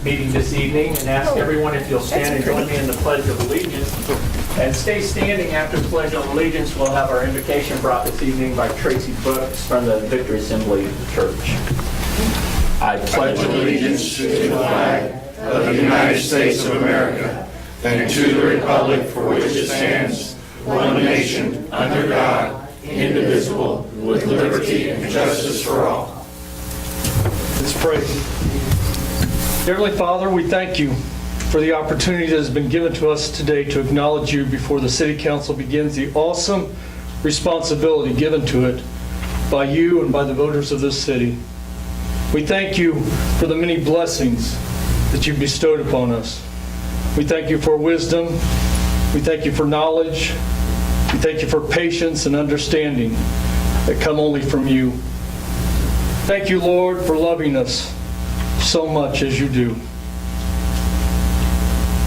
meeting this evening and ask everyone if you'll stand and join me in the Pledge of Allegiance. And stay standing after the Pledge of Allegiance. We'll have our invocation brought this evening by Tracy Brooks from the Victory Assembly Church. I pledge allegiance to the flag of the United States of America and to the republic for which it stands, one nation, under God, indivisible, with liberty and justice for all. Let's pray. Heavenly Father, we thank you for the opportunity that has been given to us today to acknowledge you before the City Council begins the awesome responsibility given to it by you and by the voters of this city. We thank you for the many blessings that you've bestowed upon us. We thank you for wisdom. We thank you for knowledge. We thank you for patience and understanding that come only from you. Thank you, Lord, for loving us so much as you do.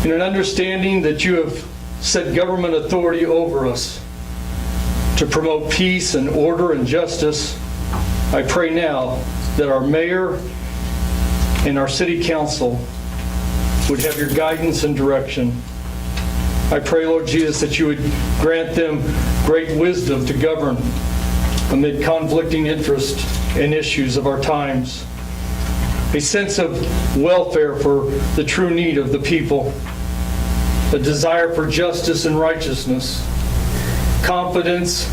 In an understanding that you have set government authority over us to promote peace and order and justice, I pray now that our mayor and our city council would have your guidance and direction. I pray, Lord Jesus, that you would grant them great wisdom to govern amid conflicting interests and issues of our times, a sense of welfare for the true need of the people, a desire for justice and righteousness, confidence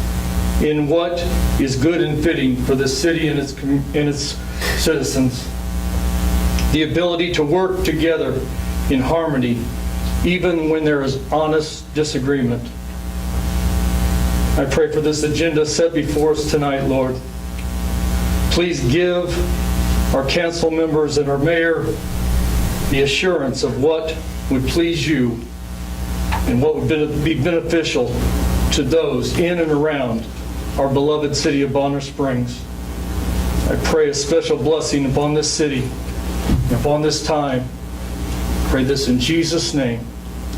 in what is good and fitting for the city and its citizens, the ability to work together in harmony even when there is honest disagreement. I pray for this agenda set before us tonight, Lord. Please give our council members and our mayor the assurance of what would please you and what would be beneficial to those in and around our beloved city of Bonner Springs. I pray a special blessing upon this city, upon this time. I pray this in Jesus' name.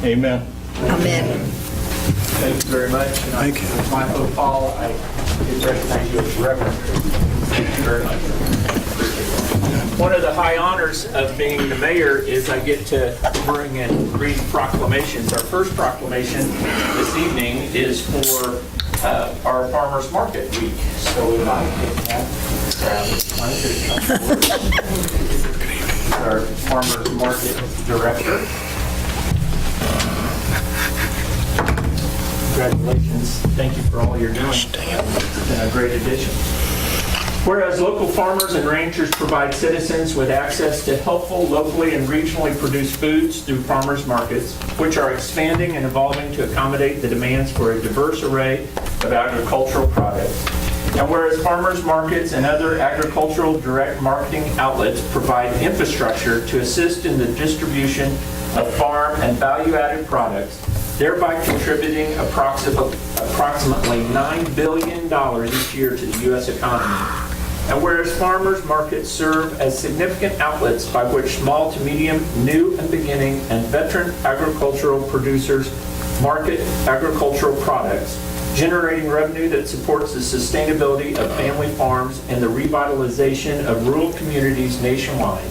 Amen. Amen. Thank you very much. Thank you. With my hope, Paul, I recognize you as Reverend. Thank you very much. One of the high honors of being the mayor is I get to bring and read proclamations. Our first proclamation this evening is for our Farmers Market Week. So if I can have our Farmers Market Director. Congratulations. Thank you for all you're doing. It's been a great addition. Whereas local farmers and ranchers provide citizens with access to helpful, locally and regionally produced foods through farmers markets, which are expanding and evolving to accommodate the demands for a diverse array of agricultural products. And whereas farmers markets and other agricultural direct marketing outlets provide infrastructure to assist in the distribution of farm and value-added products, thereby contributing approximately $9 billion each year to the U.S. economy. And whereas farmers markets serve as significant outlets by which small to medium, new and beginning, and veteran agricultural producers market agricultural products, generating revenue that supports the sustainability of family farms and the revitalization of rural communities nationwide.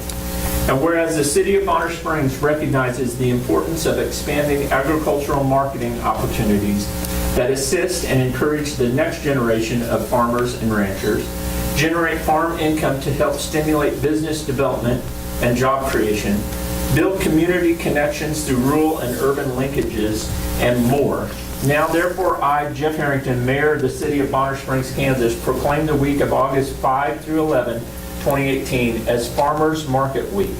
And whereas the City of Bonner Springs recognizes the importance of expanding agricultural marketing opportunities that assist and encourage the next generation of farmers and ranchers, generate farm income to help stimulate business development and job creation, build community connections through rural and urban linkages, and more. Now, therefore, I, Jeff Harrington, Mayor of the City of Bonner Springs, Kansas, proclaim the week of August 5 through 11, 2018 as Farmers Market Week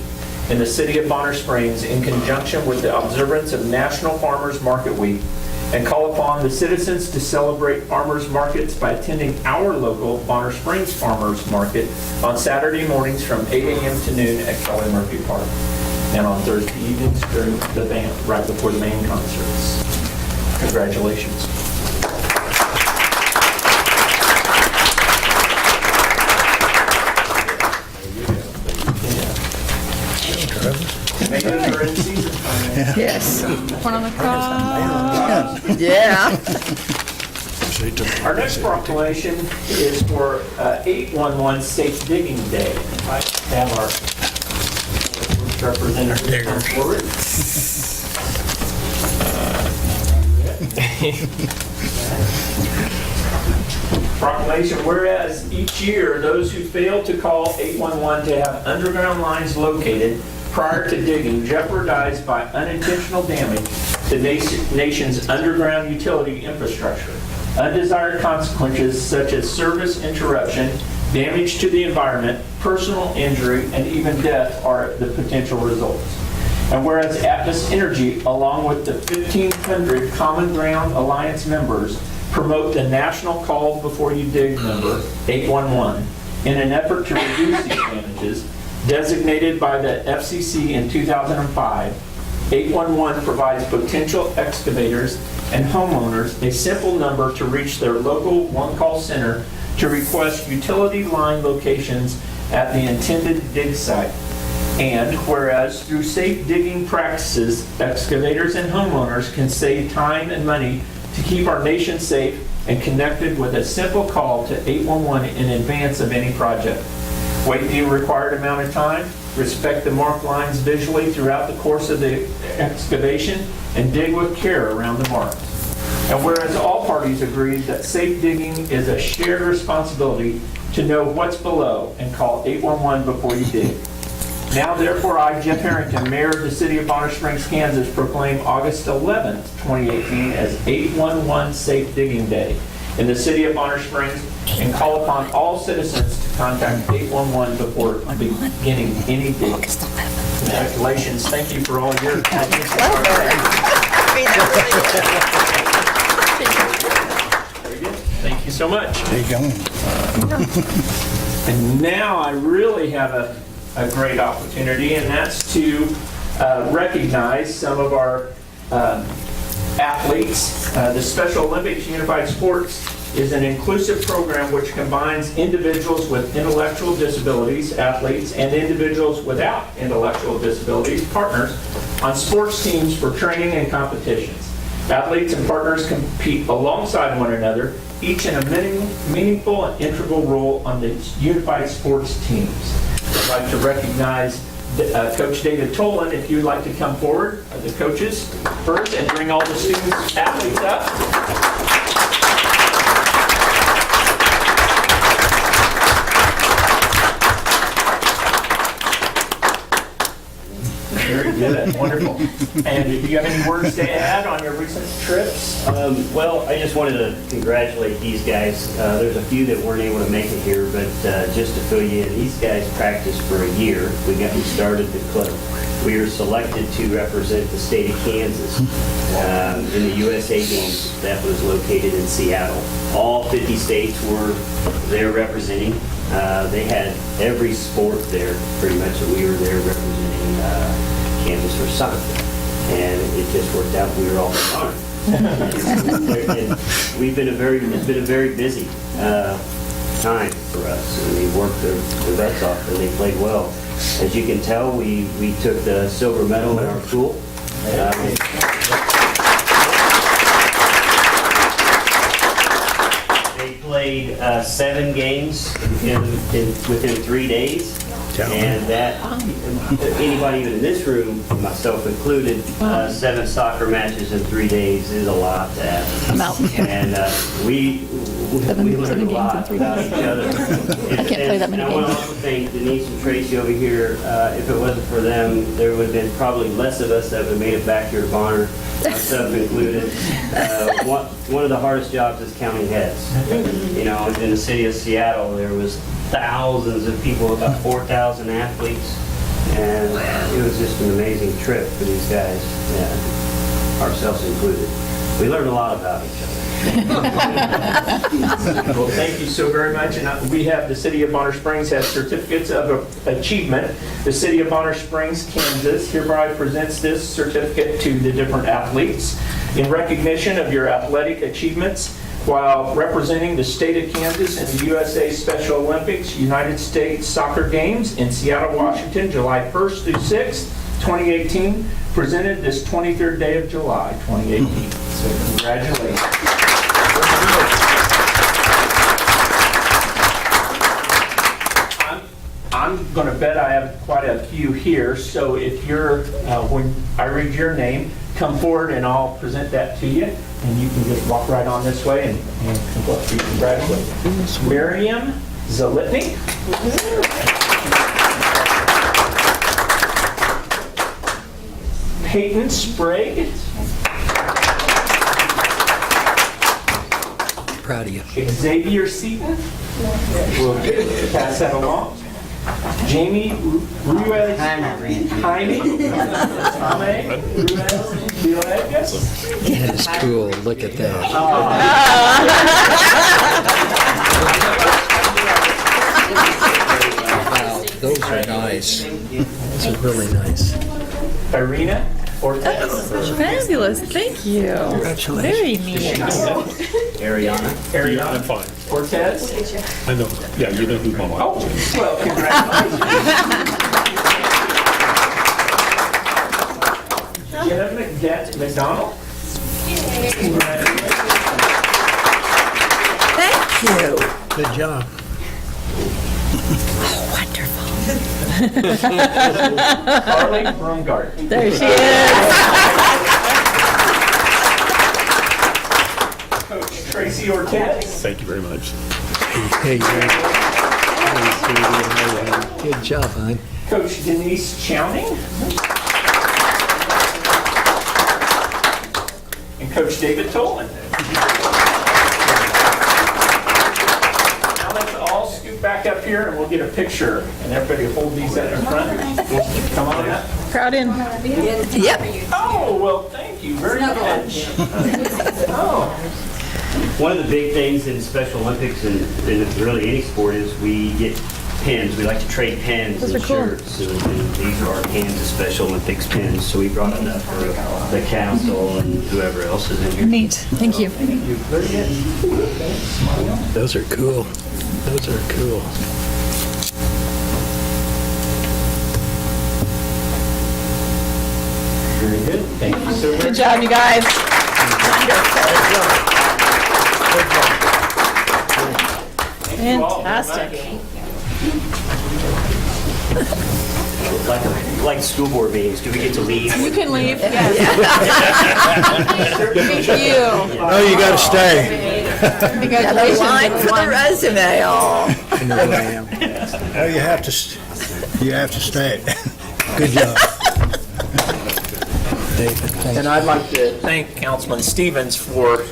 in the City of Bonner Springs in conjunction with the observance of National Farmers Market Week, and call upon the citizens to celebrate farmers markets by attending our local Bonner Springs Farmers Market on Saturday mornings from 8 a.m. to noon at Kelly Murphy Park, and on Thursday evenings during the band, right before the main concerts. Congratulations. Maybe they're in season. Yes. One on the crop. Yeah. Our next proclamation is for 811 Safe Digging Day. I have our Representative, come forward. Proclamation, whereas each year, those who fail to call 811 to have underground lines located prior to digging jeopardize by unintentional damage the nation's underground utility infrastructure. Undesired consequences such as service interruption, damage to the environment, personal injury, and even death are the potential results. And whereas Atmos Energy, along with the 1,500 Common Ground Alliance members, promote the national Call Before You Dig number, 811, in an effort to reduce these damages, designated by the FCC in 2005, 811 provides potential excavators and homeowners a simple number to reach their local one-call center to request utility line locations at the intended dig site. And whereas through safe digging practices, excavators and homeowners can save time and money to keep our nation safe and connected with a simple call to 811 in advance of any project. Wait the required amount of time, respect the marked lines visually throughout the course of the excavation, and dig with care around the marks. And whereas all parties agreed that safe digging is a shared responsibility to know what's below and call 811 before you dig. Now, therefore, I, Jeff Harrington, Mayor of the City of Bonner Springs, Kansas, proclaim August 11th, 2018 as 811 Safe Digging Day in the City of Bonner Springs and call upon all citizens to contact 811 before beginning any digging. Congratulations. Thank you for all your Very good. Thank you so much. There you go. And now I really have a great opportunity, and that's to recognize some of our athletes. The Special Olympics Unified Sports is an inclusive program which combines individuals with intellectual disabilities, athletes, and individuals without intellectual disabilities, partners, on sports teams for training and competitions. Athletes and partners compete alongside one another, each in a meaningful and integral role on the unified sports teams. I'd like to recognize Coach David Tolan, if you'd like to come forward, the coaches first, and bring all the students, athletes up. Very good, wonderful. And do you have any words to add on your recent trips? Well, I just wanted to congratulate these guys. There's a few that weren't able to make it here, but just to fill you in, these guys practiced for a year. We started the club. We were selected to represent the state of Kansas in the USA Games that was located in Seattle. All 50 states were there representing. They had every sport there, pretty much, that we were there representing Kansas for soccer. And it just worked out. We were all fun. And it's been a very busy time for us. And they worked their butts off and they played well. As you can tell, we took the silver medal in our pool. They played 7 games within 3 days. And that, anybody even in this room, myself included, 7 soccer matches in 3 days is a lot to have. And we learned a lot about each other. I can't play that many And I want to games. also thank Denise and Tracy over here. If it wasn't for them, there would have been probably less of us that would have made it back here to Bonner, myself included. One of the hardest jobs is counting heads. You know, in the city of Seattle, there was thousands of people, about 4,000 athletes, and it was just an amazing trip for these guys, ourselves included. We learned a lot about each other. Well, thank you so very much. And we have, the City of Bonner Springs has certificates of achievement. The City of Bonner Springs, Kansas hereby presents this certificate to the different athletes in recognition of your athletic achievements while representing the state of Kansas in the USA Special Olympics United States Soccer Games in Seattle, Washington, July 1st through 6th, 2018, presented this 23rd day of July, 2018. So congratulations. I'm I'm going to bet I have quite a few here, so if you're, when I read your name, come forward and I'll present that to you, and you can just walk right on this way and congratulate. Miriam Zalitny. Peyton Sprague. Proud of you. Xavier Seaton. We'll pass that along. Jamie Ruiz. Jaime Ruiz. That is cool. Look at that. Wow, those are nice. Those are really nice. Irina Ortez. Fabulous, thank you. Congratulations. Very neat. Ariana. Ariana fine. Ortez. I know. Yeah, you know who my wife Oh, well, congratulations. Jenna McDonald. Thank you. Good job. Carly Brungart. There she is. Coach Tracy Ortez. Thank you very much. Hey, good job, hon. Coach Denise Chowning. And Coach David Tolan. Now let's all scoot back up here and we'll get a picture. And everybody hold these up in front. Come on up. Crowd in. Yep. Oh, well, thank you very much. Oh, One of the big things in Special Olympics and really any sport is we get pins. We like to trade pins Those and are cool. shirts. And these are our Kansas Special Olympics pins. So we brought enough for the council and whoever else is in here. Neat, thank you. Those are cool. Those are cool. very good. Thank you so much. Good job, you guys. Fantastic. Like school board meetings, do we get to leave? You can leave, yes. Thank you. Oh, you gotta stay. Congratulations. Line for the resume. Oh. I know I am. Oh, you have to stay. Good job. David, thank And I'd like to thank Councilman Stevens for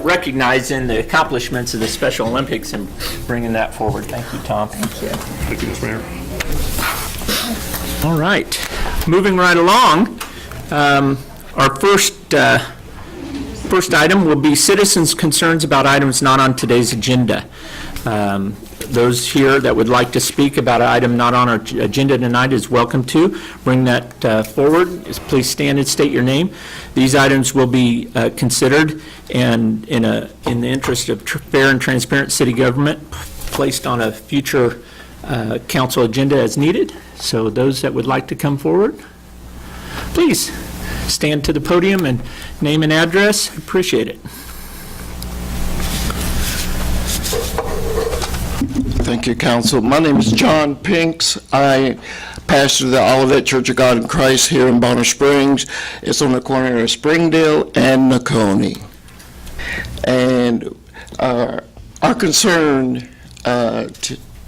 recognizing the accomplishments of the Special Olympics and bringing that forward. Thank you, Tom. Thank you, Mr. Mayor. All right, moving right along, our first item will be citizens' concerns about items not on today's agenda. Those here that would like to speak about an item not on our agenda tonight is welcome to. Bring that forward. Please stand and state your name. These items will be considered and in the interest of fair and transparent city government, placed on a future council agenda as needed. So those that would like to come forward, please stand to the podium and name and address. Appreciate it. Thank you, Council. My name is John Pinks. I pastor the Olivet Church of God in Christ here in Bonner Springs. It's on the corner of Springdale and Nakoni. And our concern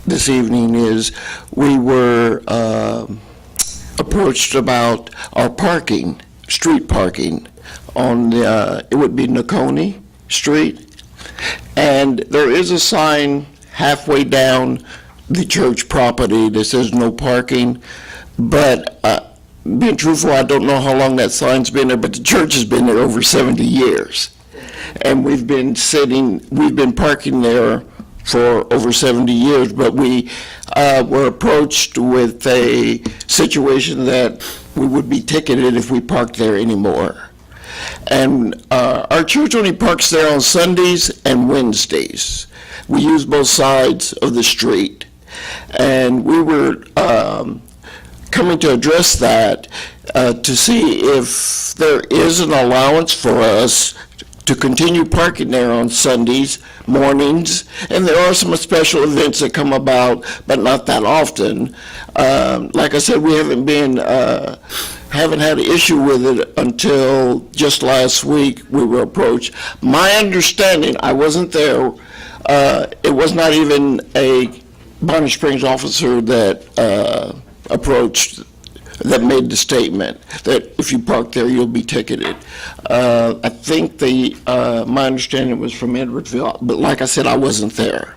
this evening is we were approached about our parking, street parking, on it would be Nakoni Street. And there is a sign halfway down the church property that says no parking, but being truthful, I don't know how long that sign's been there, but the church has been there over 70 years. And we've been parking there for over 70 years, but we were approached with a situation that we would be ticketed if we parked there anymore. And our church only parks there on Sundays and Wednesdays. We use both sides of the street. And we were coming to address that to see if there is an allowance for us to continue parking there on Sundays, mornings, and there are some special events that come about, but not that often. Like I said, we haven't had an issue with it until just last week we were approached. My understanding, I wasn't there, it was not even a Bonner Springs officer that approached, that made the statement that if you park there, you'll be ticketed. I think my understanding was from Edwardville, but like I said, I wasn't there.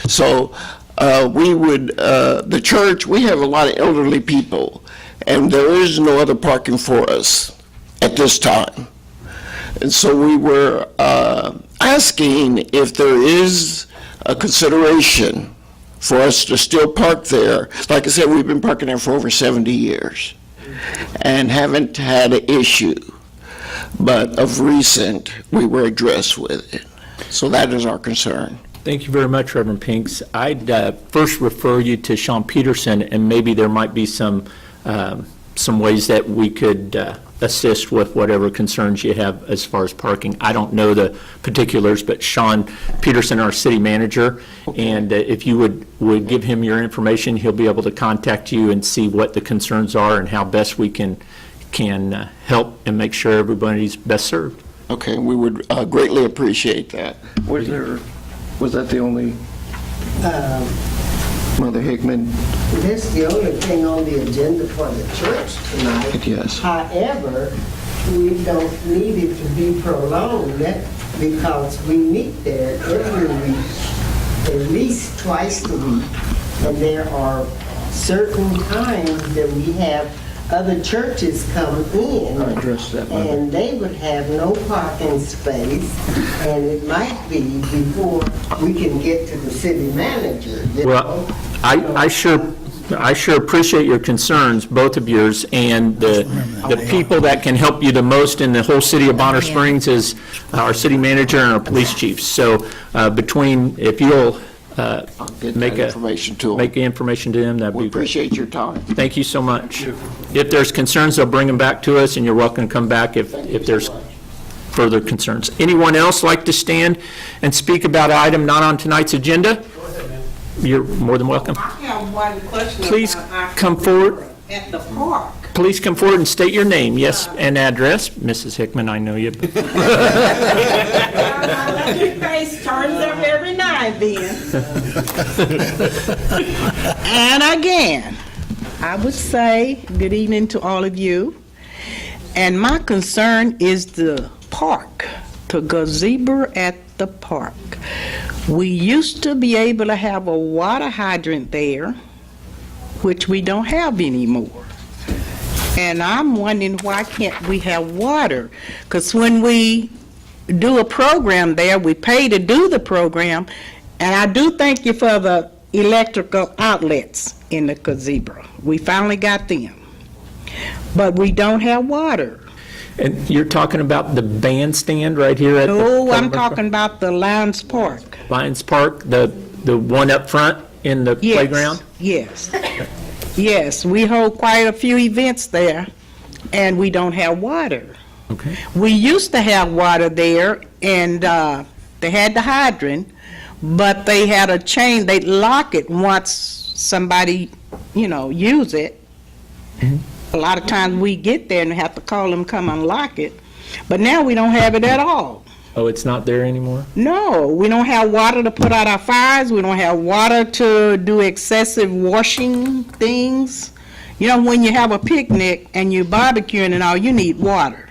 So the church, we have a lot of elderly people, and there is no other parking for us at this time. And so we were asking if there is a consideration for us to still park there. Like I said, we've been parking there for over 70 years and haven't had an issue. But of recent, we were addressed with it. So that is our concern. Thank you very much, Reverend Pinks. I'd first refer you to Sean Peterson, and maybe there might be some ways that we could assist with whatever concerns you have as far as parking. I don't know the particulars, but Sean Peterson, our city manager, and if you would give him your information, he'll be able to contact you and see what the concerns are and how best we can help and make sure everybody's best served. Okay, we would greatly appreciate that. Was that the only, Mother Hickman? That's the only thing on the agenda for the church tonight. Yes. However, we don't need it to be prolonged because we meet there every week, at least twice a week. And there are certain times that we have other churches come in, I addressed that, Mother. and they would have no parking space, and it might be before we can get to the city manager. Well, I sure appreciate your concerns, both of yours, and the people that can help you the most in the whole city of Bonner Springs is our city manager and our police chiefs. So if you'll make the information to them, that'd We be great. appreciate your time. Thank you so much. If there's concerns, they'll bring them back to us, and you're welcome to come back if there's further concerns. Anyone else like to stand and speak about an item not on tonight's agenda? You're more than welcome. I have one question. Please about come forward. At the park. Please come forward and state your name, yes, and address. Mrs. Hickman, I know you. Your face turns up every now and then. And again, I would say good evening to all of you. And my concern is the park, the gazebo at the park. We used to be able to have a water hydrant there, which we don't have anymore. And I'm wondering, why can't we have water? Because when we do a program there, we pay to do the program, and I do thank you for the electrical outlets in the gazebo. We finally got them. But we don't have water. And you're talking about the bandstand right here at the... Oh, I'm talking about the Lions Park. Lions Park, the one up front in the Yes, playground? Yes. Yes, we hold quite a few events there, and we don't have water. Okay. We used to have water there, and they had the hydrant, but they had a chain. They'd lock it once somebody, use it. Mm-hmm. A lot of times we get there and have to call them come unlock it, but now we don't have it at all. Oh, it's not there anymore? No, we don't have water to put out our fires. We don't have water to do excessive washing things. When you have a picnic and you're barbecuing and all, you need water.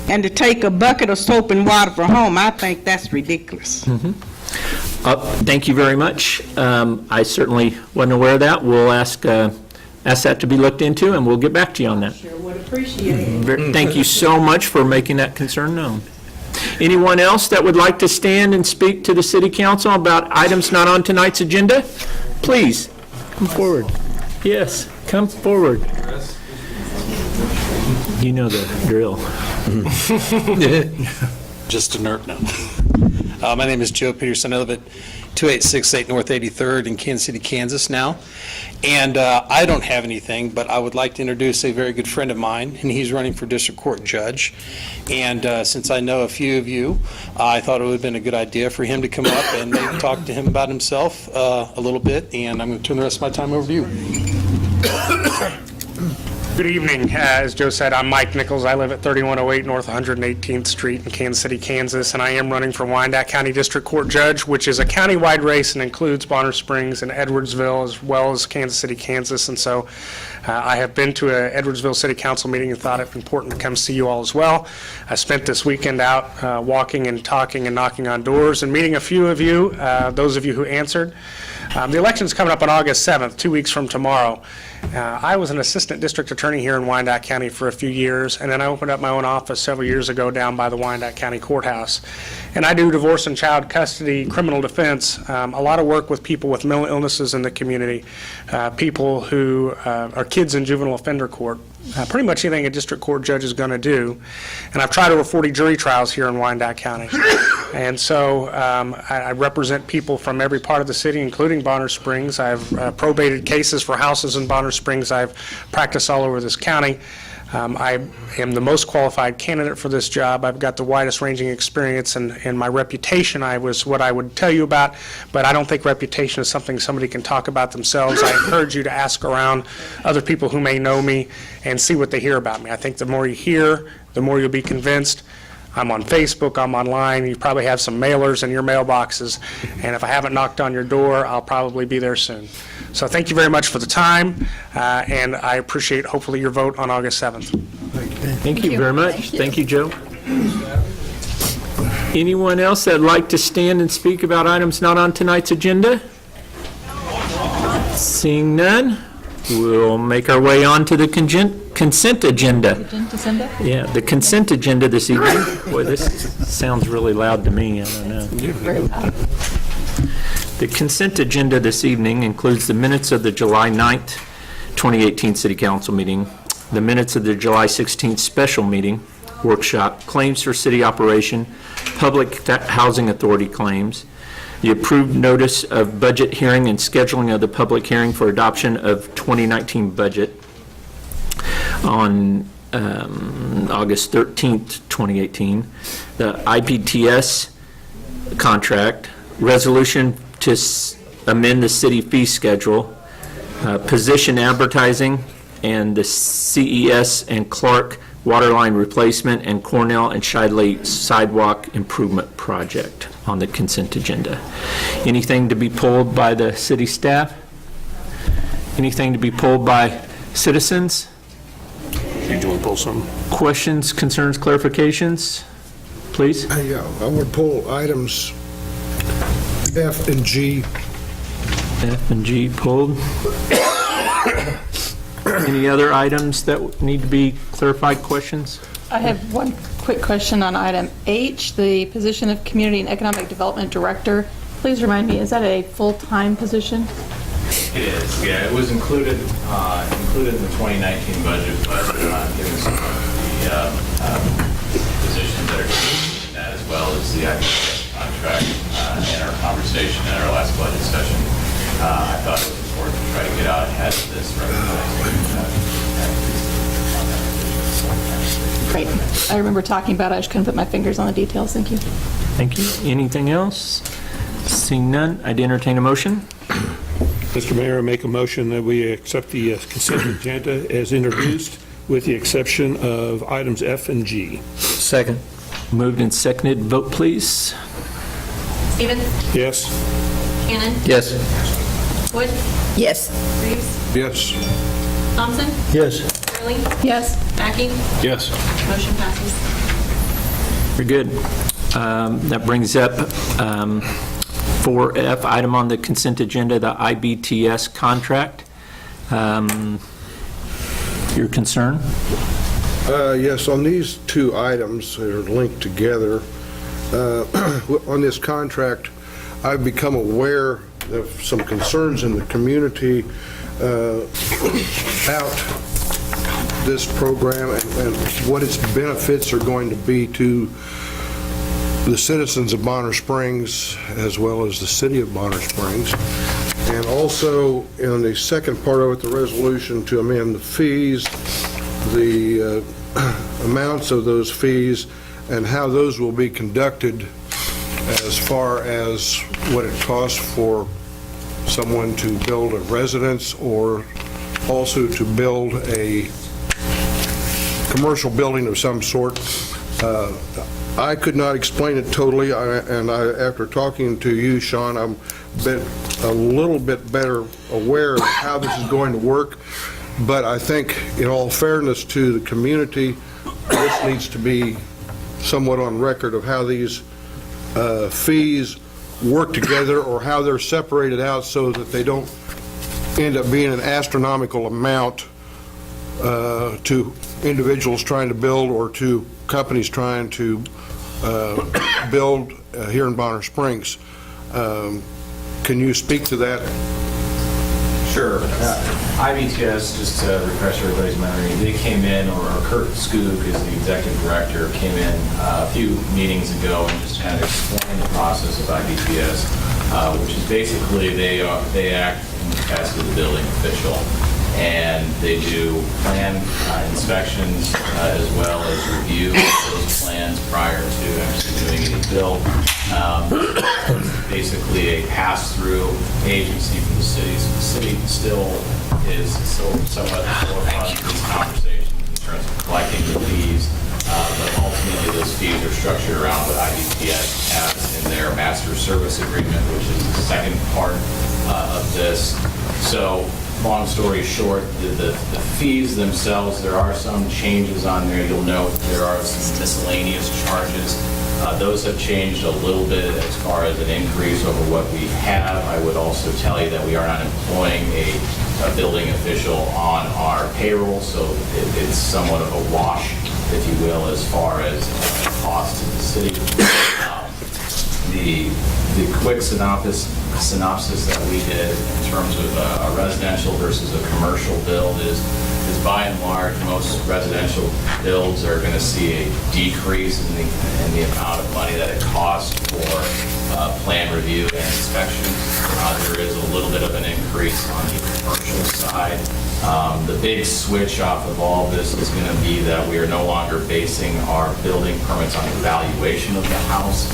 And to take a bucket of soap and water from home, I think that's ridiculous. Thank you very much. I certainly wasn't aware of that. We'll ask that to be looked into, and we'll get back to you on that. Sure would appreciate it. Thank you so much for making that concern known. Anyone else that would like to stand and speak to the city council about items not on tonight's agenda? Please, come forward. Yes, come forward. You know the drill. Just inert now. My name is Joe Peterson. I live at 2868 North 83rd in Kansas City, Kansas now. And I don't have anything, but I would like to introduce a very good friend of mine, and he's running for district court judge. And since I know a few of you, I thought it would have been a good idea for him to come up and maybe talk to him about himself a little bit. And I'm going to turn the rest of my time over to you. Good evening. As Joe said, I'm Mike Nichols. I live at 3108 North 118th Street in Kansas City, Kansas, and I am running for Wyandotte County District Court Judge, which is a county-wide race and includes Bonner Springs and Edwardsville as well as Kansas City, Kansas. And so I have been to a Edwardsville City Council meeting and thought it important to come see you all as well. I spent this weekend out walking and talking and knocking on doors and meeting a few of you, those of you who answered. The election's coming up on August 7th, 2 weeks from tomorrow. I was an assistant district attorney here in Wyandotte County for a few years, and then I opened up my own office several years ago down by the Wyandotte County Courthouse. And I do divorce and child custody, criminal defense, a lot of work with people with mental illnesses in the community, people who are kids in juvenile offender court, pretty much anything a district court judge is going to do. And I've tried over 40 jury trials here in Wyandotte County. And so I represent people from every part of the city, including Bonner Springs. I've probated cases for houses in Bonner Springs. I've practiced all over this county. I am the most qualified candidate for this job. I've got the widest ranging experience, and my reputation was what I would tell you about, but I don't think reputation is something somebody can talk about themselves. I encourage you to ask around other people who may know me and see what they hear about me. I think the more you hear, the more you'll be convinced. I'm on Facebook, I'm online, you probably have some mailers in your mailboxes, and if I haven't knocked on your door, I'll probably be there soon. So thank you very much for the time, and I appreciate hopefully your vote on August 7th. Thank you very much. Thank you, Joe. Anyone else that'd like to stand and speak about items not on tonight's agenda? Seeing none, we'll make our way on to the consent agenda. Yeah, the consent agenda this evening. Boy, this sounds really loud to me. I don't know. Very loud. The consent agenda this evening includes the minutes of the July 9th, 2018 City Council meeting, the minutes of the July 16th special meeting, workshop, claims for city operation, Public Housing Authority claims, the approved notice of budget hearing and scheduling of the public hearing for adoption of 2019 budget on August 13th, 2018, the IPTS contract, resolution to amend the city fee schedule, position advertising, and the CES and Clark waterline replacement and Cornell and Shidley sidewalk improvement project on the consent agenda. Anything to be pulled by the city staff? Anything to be pulled by citizens? Did you want to pull some? Questions, concerns, clarifications, please? Yeah, I would pull items F and G. F and G pulled. Any other items that need to be clarified, questions? I have one quick question on item H, the position of Community and Economic Development Director. Please remind me, is that a full-time position? It is, yeah. It was included in the 2019 budget, but given some of the positions that are in that, as well as the IPTS contract in our conversation in our last budget session, I thought it was important to try to get out ahead of this. Great. I remember talking about it. I just couldn't put my fingers on the details. Thank you. Thank you. Anything else? Seeing none, I'd entertain a motion. Mr. Mayor, I make a motion that we accept the consent agenda as introduced with the exception of items F and G. Second. Moved and seconded. Vote, please. Stevens? Yes. Cannon? Yes. Wood? Yes. Reeves? Yes. Thompson? Yes. Gurley? Yes. Mackey? Yes. Motion passes. Very good. That brings up 4F, item on the consent agenda, the IBTS contract. Your concern? Yes, on these two items that are linked together, on this contract, I've become aware of some concerns in the community about this. this program and what its benefits are going to be to the citizens of Bonner Springs as well as the city of Bonner Springs. And also in the second part of it, the resolution to amend the fees, the amounts of those fees and how those will be conducted as far as what it costs for someone to build a residence or also to build a commercial building of some sort. I could not explain it totally, after talking to you, Sean, I'm a little bit better aware of how this is going to work, but I think in all fairness to the community, this needs to be somewhat on record of how these fees work together or how they're separated out so that they don't end up being an astronomical amount to individuals trying to build or to companies trying to build here in Bonner Springs. Can you speak to that? Sure. IBTS, just to refresh everybody's memory, they came in, or Kurt Skoog is the executive director, came in a few meetings ago and just kind of explained the process of IBTS, which is basically they act in the capacity of the building official, and they do plan inspections as well as review those plans prior to actually doing any build. Basically a pass-through agency for the city. So the city still is somewhat at the forefront of these conversations in terms of collecting the fees, but ultimately those fees are structured around what IBTS has in their master service agreement, which is the second part of this. So long story short, the fees themselves, there are some changes on there. You'll note there are some miscellaneous charges. Those have changed a little bit as far as an increase over what we have. I would also tell you that we are not employing a building official on our payroll, so it's somewhat of a wash, if you will, as far as cost to the city. The quick synopsis that we did in terms of a residential versus a commercial build is by and large, most residential builds are going to see a decrease in the amount of money that it costs for plan review and inspections. There is a little bit of an increase on the commercial side. The big switch off of all this is going to be that we are no longer basing our building permits on the valuation of the house.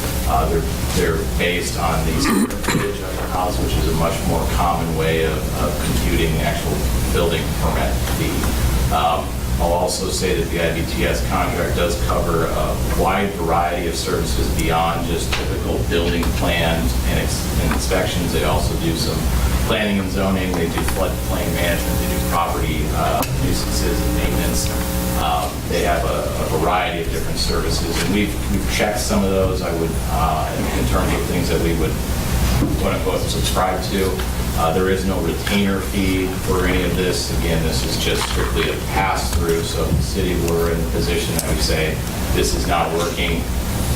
They're based on the square footage of the house, which is a much more common way of computing the actual building permit fee. I'll also say that the IBTS contract does cover a wide variety of services beyond just typical building plans and inspections. They also do some planning and zoning. They do floodplain management. They do property nuisances and maintenance. They have a variety of different services, and we've checked some of those. I would, in terms of things that we would quote unquote subscribe to. There is no retainer fee for any of this. Again, this is just strictly a pass-through. So if the city were in the position that we say, this is not working,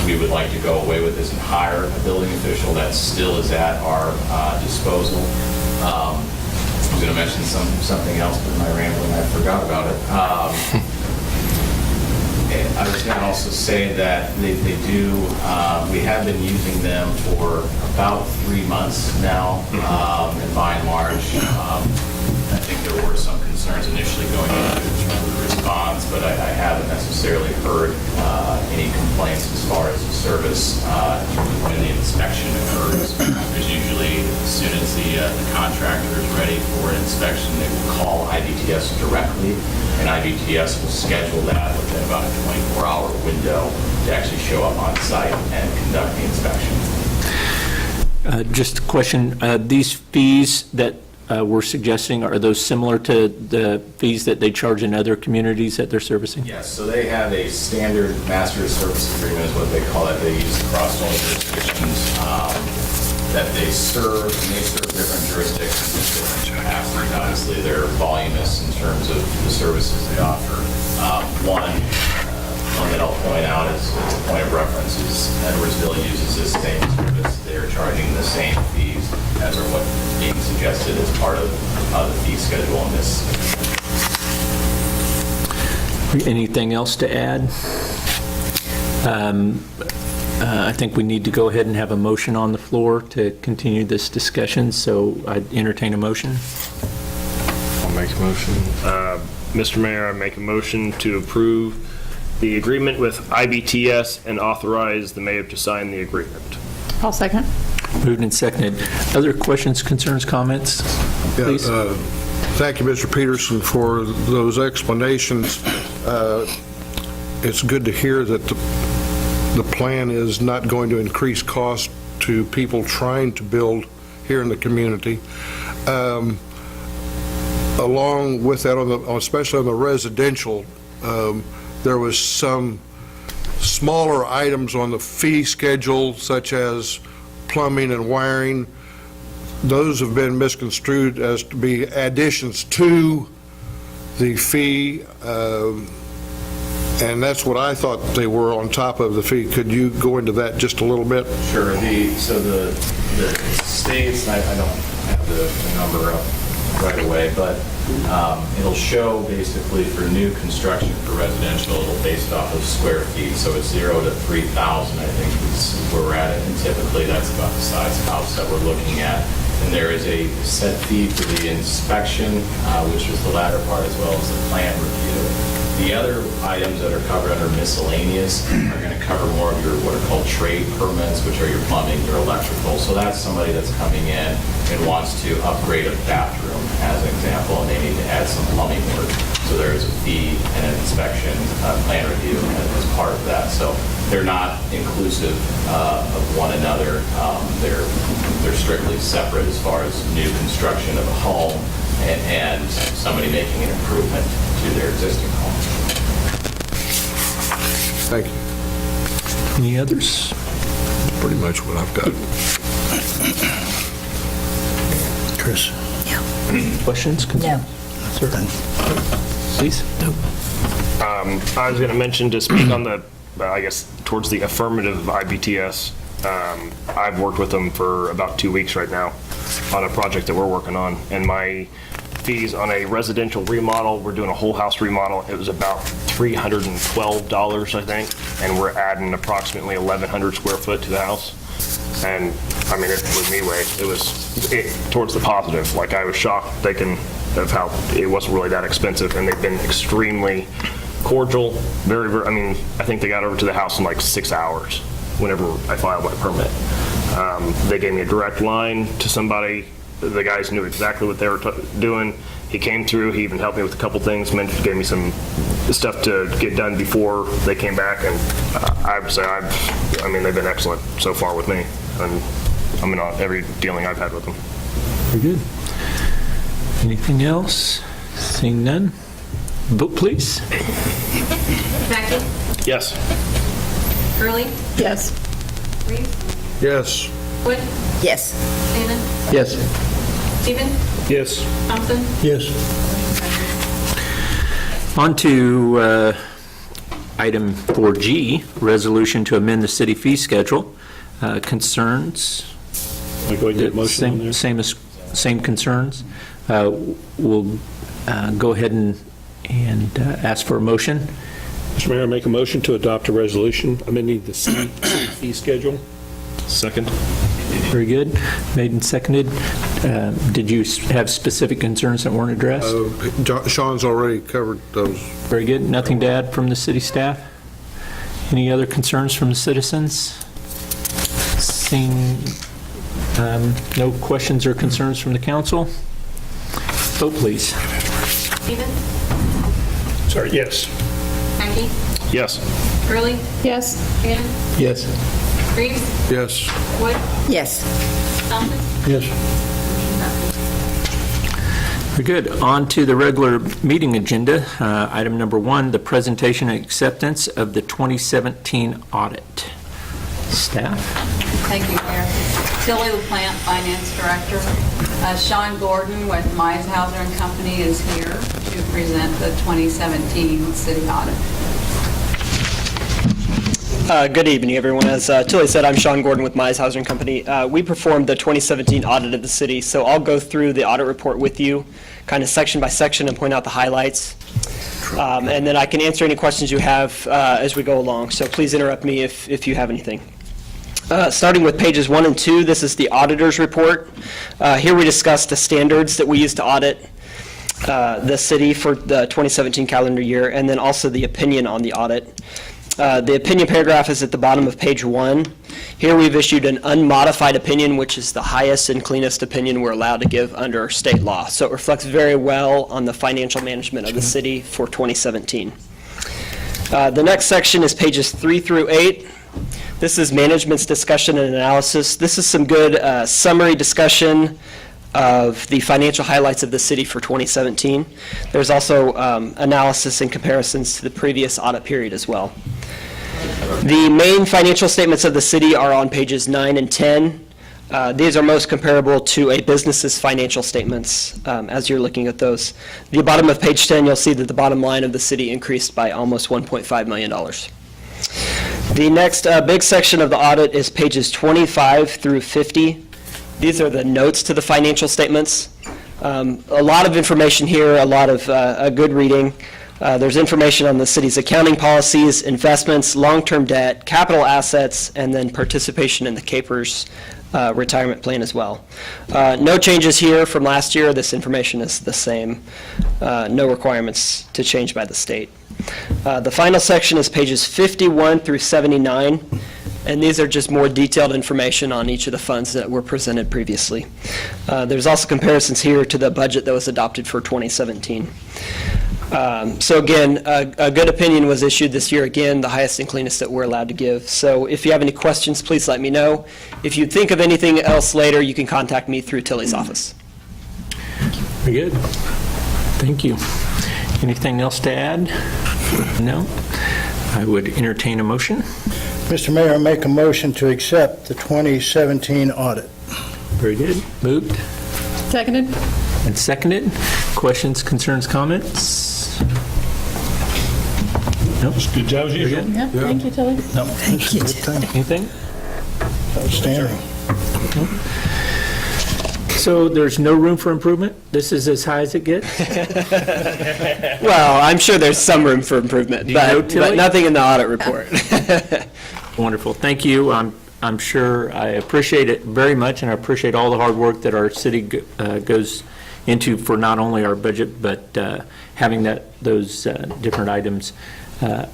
we would like to go away with this and hire a building official, that still is at our disposal. I was going to mention something else, but in my rambling, I forgot about it. I was going to also say that they do, we have been using them for about 3 months now, and by and large, I think there were some concerns initially going into it in terms of the response, but I haven't necessarily heard any complaints as far as the service when the inspection occurs. There's usually, as soon as the contractor is ready for an inspection, they will call IBTS directly, and IBTS will schedule that within about a 24-hour window to actually show up on site and conduct the inspection. Just a question, these fees that we're suggesting, are those similar to the fees that they charge in other communities that they're servicing? Yes, so they have a standard master service agreement is what they call it. They use across all jurisdictions that they serve, and they serve different jurisdictions in different capacities. Obviously, they're voluminous in terms of the services they offer. One that I'll point out as a point of reference is Edwardsville uses this same service. They're charging the same fees as are what's being suggested as part of the fee schedule in this. Anything else to add? I think we need to go ahead and have a motion on the floor to continue this discussion, so I'd entertain a motion. I'll make a motion. Mr. Mayor, I make a motion to approve the agreement with IBTS and authorize the mayor to sign the agreement. I'll second. Moved and seconded. Other questions, concerns, comments? Please. Thank you, Mr. Peterson, for those explanations. It's good to hear that the plan is not going to increase cost to people trying to build here in the community. Along with that, especially on the residential, there was some smaller items on the fee schedule, such as plumbing and wiring. Those have been misconstrued as to be additions to the fee, and that's what I thought they were on top of the fee. Could you go into that just a little bit? Sure. So the states, I don't have the number up right away, but it'll show basically for new construction for residential, it'll based off of square feet. So it's 0 to 3,000, I think is where we're at it. And typically that's about the size of house that we're looking at. And there is a set fee for the inspection, which is the latter part, as well as the plan review. The other items that are covered under miscellaneous are going to cover more of your what are called trade permits, which are your plumbing, your electrical. So that's somebody that's coming in and wants to upgrade a bathroom, as an example, and they need to add some plumbing work. So there is a fee and an inspection plan review as part of that. So they're not inclusive of one another. They're strictly separate as far as new construction of a home and somebody making an improvement to their existing home. Thank you. Any others? Pretty much what I've got. Chris? Questions? No. Sir? Please. I was going to mention to speak on the, I guess, towards the affirmative of IBTS. I've worked with them for about 2 weeks right now on a project that we're working on, and my fees on a residential remodel, we're doing a whole house remodel, it was about $312, I think, and we're adding approximately 1,100 square foot to the house. And I mean, it blew me away. It was towards the positive. Like, I was shocked thinking of how it wasn't really that expensive, and they've been extremely cordial, very, I mean, I think they got over to the house in like 6 hours whenever I filed my permit. They gave me a direct line to somebody. The guys knew exactly what they were doing. He came through, he even helped me with a couple things, gave me some stuff to get done before they came back, and I would say, I mean, they've been excellent so far with me, and I'm in every dealing I've had with them. Very good. Anything else? Seeing none? Vote, please. Mackey? Yes. Gurley? Yes. Reeves? Yes. Wood? Yes. Shannon? Yes. Stephen? Yes. Thompson? Yes. On to item 4G, resolution to amend the city fee schedule. Concerns? I go ahead and get a motion on there. Same concerns. We'll go ahead and ask for a motion. Mr. Mayor, I make a motion to adopt a resolution amending the city fee schedule. Second. Very good. Made and seconded. Did you have specific concerns that weren't addressed? Sean's already covered those. Very good. Nothing to add from the city staff? Any other concerns from the citizens? Seeing no questions or concerns from the council? Vote, please. Stephen? Sorry, yes. Mackey? Yes. Gurley? Yes. Shannon? Yes. Reeves? Yes. Wood? Yes. Thompson? Yes. Very good. On to the regular meeting agenda. Item number 1, the presentation and acceptance of the 2017 audit. Staff? Thank you, Mayor. Tilly LaPlante, Finance Director. Sean Gordon with Meishauser and Company is here to present the 2017 city audit. Good evening, everyone. As Tilly said, I'm Sean Gordon with Meishauser and Company. We performed the 2017 audit of the city, so I'll go through the audit report with you, kind of section by section, and point out the highlights. And then I can answer any questions you have as we go along, so please interrupt me if you have anything. Starting with pages 1 and 2, this is the auditor's report. Here we discuss the standards that we use to audit the city for the 2017 calendar year, and then also the opinion on the audit. The opinion paragraph is at the bottom of page 1. Here we've issued an unmodified opinion, which is the highest and cleanest opinion we're allowed to give under state law. So it reflects very well on the financial management of the city for 2017. The next section is pages 3 through 8. This is management's discussion and analysis. This is some good summary discussion of the financial highlights of the city for 2017. There's also analysis and comparisons to the previous audit period as well. The main financial statements of the city are on pages 9 and 10. These are most comparable to a business's financial statements as you're looking at those. The bottom of page 10, you'll see that the bottom line of the city increased by almost $1.5 million. The next big section of the audit is pages 25 through 50. These are the notes to the financial statements. A lot of information here, a lot of good reading. There's information on the city's accounting policies, investments, long-term debt, capital assets, and then participation in the Capers retirement plan as well. No changes here from last year. This information is the same. No requirements to change by the state. The final section is pages 51 through 79, and these are just more detailed information on each of the funds that were presented previously. There's also comparisons here to the budget that was adopted for 2017. So again, a good opinion was issued this year, again, the highest and cleanest that we're allowed to give. So if you have any questions, please let me know. If you think of anything else later, you can contact me through Tilly's office. Very good. Thank you. Anything else to add? No? I would entertain a motion. Mr. Mayor, I make a motion to accept the 2017 audit. Very good. Moved Seconded. and seconded. Questions, concerns, comments? No? Good job as usual. Yeah, thank you, Tilly. No, thank you. Anything? Outstanding. So there's no room for improvement? This is as high as it gets? Well, I'm sure there's some room for improvement, but nothing in the audit report. Wonderful. Thank you. I'm sure I appreciate it very much, and I appreciate all the hard work that our city goes into for not only our budget, but having those different items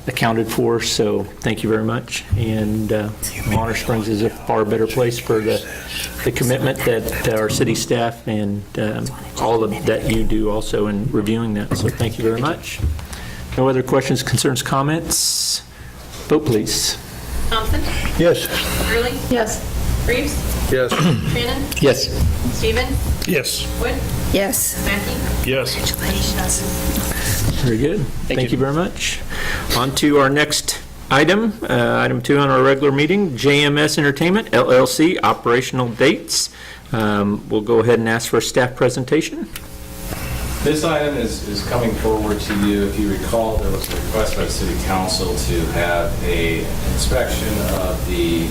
accounted for. So thank you very much. And Bonner Springs is a far better place for the commitment that our city staff and all of that you do also in reviewing that. So thank you very much. No other questions, concerns, comments? Vote, please. Thompson? Yes. Gurley? Yes. Reeves? Yes. Shannon? Yes. Stevens? Yes. Wood? Yes. Mackey? Yes. Very good. Thank you very much. On to our next item, item 2 on our regular meeting, JMS Entertainment, LLC, operational dates. We'll go ahead and ask for a staff presentation. This item is coming forward to you. If you recall, there was a request by the City Council to have an inspection of the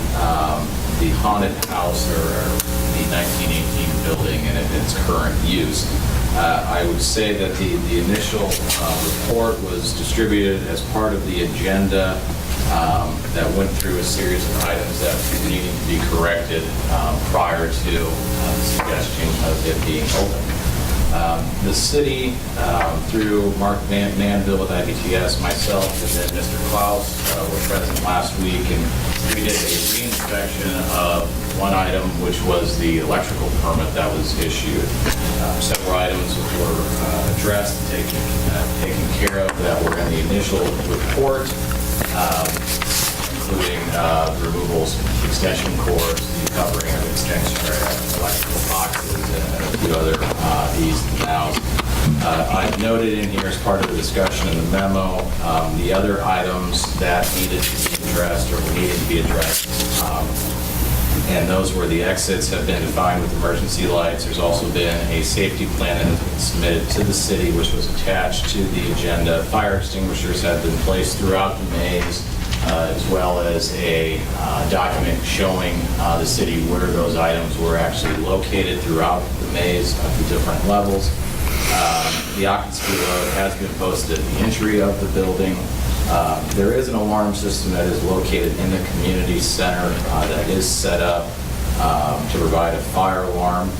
haunted house or the 1918 building and its current use. I would say that the initial report was distributed as part of the agenda that went through a series of items that needed to be corrected prior to the suggestion of it being open. The city, through Mark Manville with IBTS, myself, and then Mr. Klaus were present last week, and we did a reinspection of one item, which was the electrical permit that was issued. Several items were addressed and taken care of that were in the initial report, including the removal of extension cords, the covering of extension electrical boxes, and a few other e's and outs. I've noted in here as part of the discussion in the memo, the other items that needed to be addressed or needed to be addressed, and those were the exits have been defined with emergency lights. There's also been a safety plan that has been submitted to the city, which was attached to the agenda. Fire extinguishers have been placed throughout the maze, as well as a document showing the city where those items were actually located throughout the maze at the different levels. The occupancy load has been posted at the entry of the building. There is an alarm system that is located in the community center that is set up to provide a fire alarm.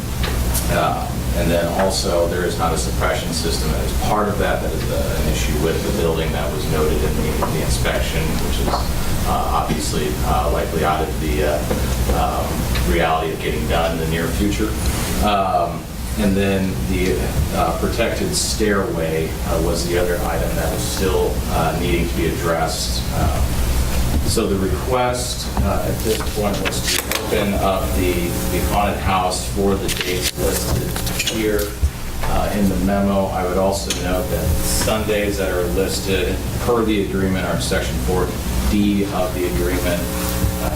And then also, there is not a suppression system that is part of that. That is an issue with the building that was noted in the inspection, which is obviously likely out of the reality of getting done in the near future. And then the protected stairway was the other item that was still needing to be addressed. So the request at this point was to open up the haunted house for the dates listed here in the memo. I would also note that Sundays that are listed per the agreement are in Section 4D of the agreement.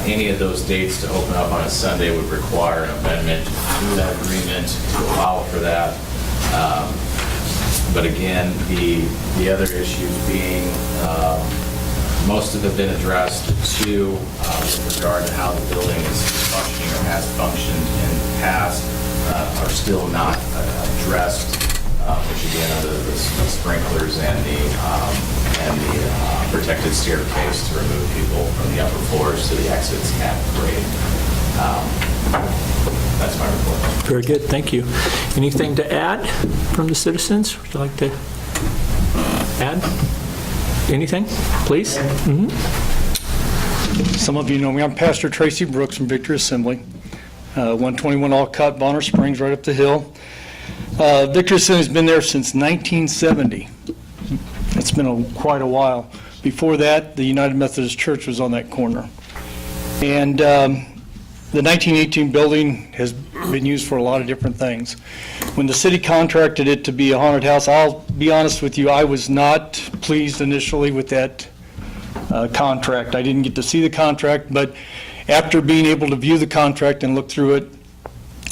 Any of those dates to open up on a Sunday would require an amendment to that agreement to allow for that. But again, the other issues being most of them have been addressed too with regard to how the building is functioning or has functioned in the past are still not addressed, which again are the sprinklers and the protected staircase to remove people from the upper floors to the exits at grade. That's my report. Very good, thank you. Anything to add from the citizens? Would you like to add anything, please? Mm-hmm. Some of you know me. I'm Pastor Tracy Brooks from Victory Assembly, 121 Alcott, Bonner Springs, right up the hill. Victory Assembly's been there since 1970. It's been quite a while. Before that, the United Methodist Church was on that corner. And the 1918 building has been used for a lot of different things. When the city contracted it to be a haunted house, I'll be honest with you, I was not pleased initially with that contract. I didn't get to see the contract, but after being able to view the contract and look through it,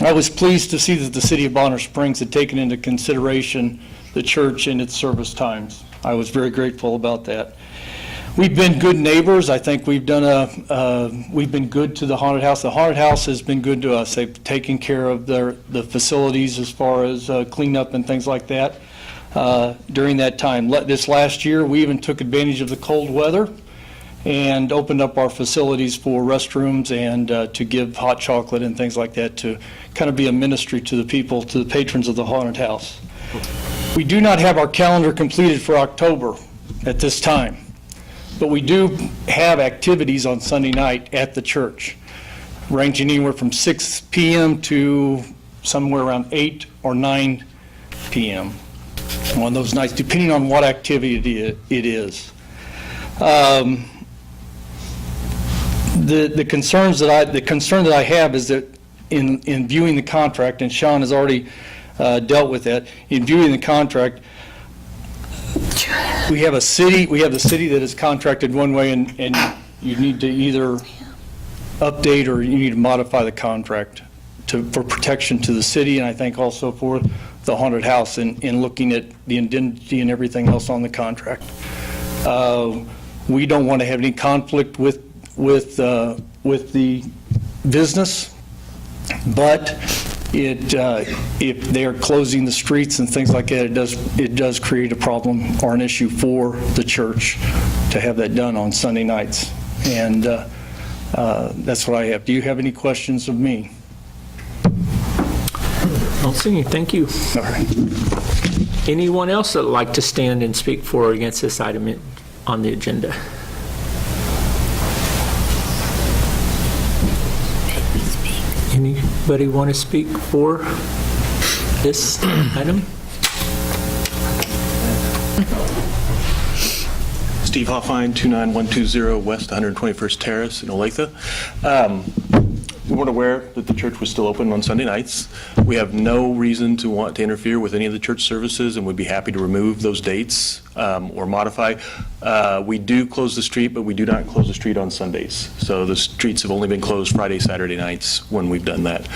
I was pleased to see that the city of Bonner Springs had taken into consideration the church and its service times. I was very grateful about that. We've been good neighbors. I think we've been good to the haunted house. The haunted house has been good to us. They've taken care of the facilities as far as cleanup and things like that during that time. This last year, we even took advantage of the cold weather and opened up our facilities for restrooms and to give hot chocolate and things like that to kind of be a ministry to the people, to the patrons of the haunted house. We do not have our calendar completed for October at this time, but we do have activities on Sunday night at the church, ranging anywhere from 6 p.m. to somewhere around 8 or 9 p.m. on those nights, depending on what activity it is. The concern that I have is that in viewing the contract, and Sean has already dealt with that, in viewing the contract, we have the city that is contracted one way, and you need to either update or you need to modify the contract for protection to the city, and I think also for the haunted house in looking at the indemnity and everything else on the contract. We don't want to have any conflict with the business, but if they're closing the streets and things like that, it does create a problem or an issue for the church to have that done on Sunday nights. And that's what I have. Do you have any questions of me? Don't see any. Thank you. All right. Anyone else that would like to stand and speak for or against this item on the agenda? Anybody want to speak for this item? Steve Hoffine, 29120 West 121st Terrace in Olathe. We weren't aware that the church was still open on Sunday nights. We have no reason to want to interfere with any of the church services, and would be happy to remove those dates or modify. We do close the street, but we do not close the street on Sundays. So the streets have only been closed Friday, Saturday nights when we've done that.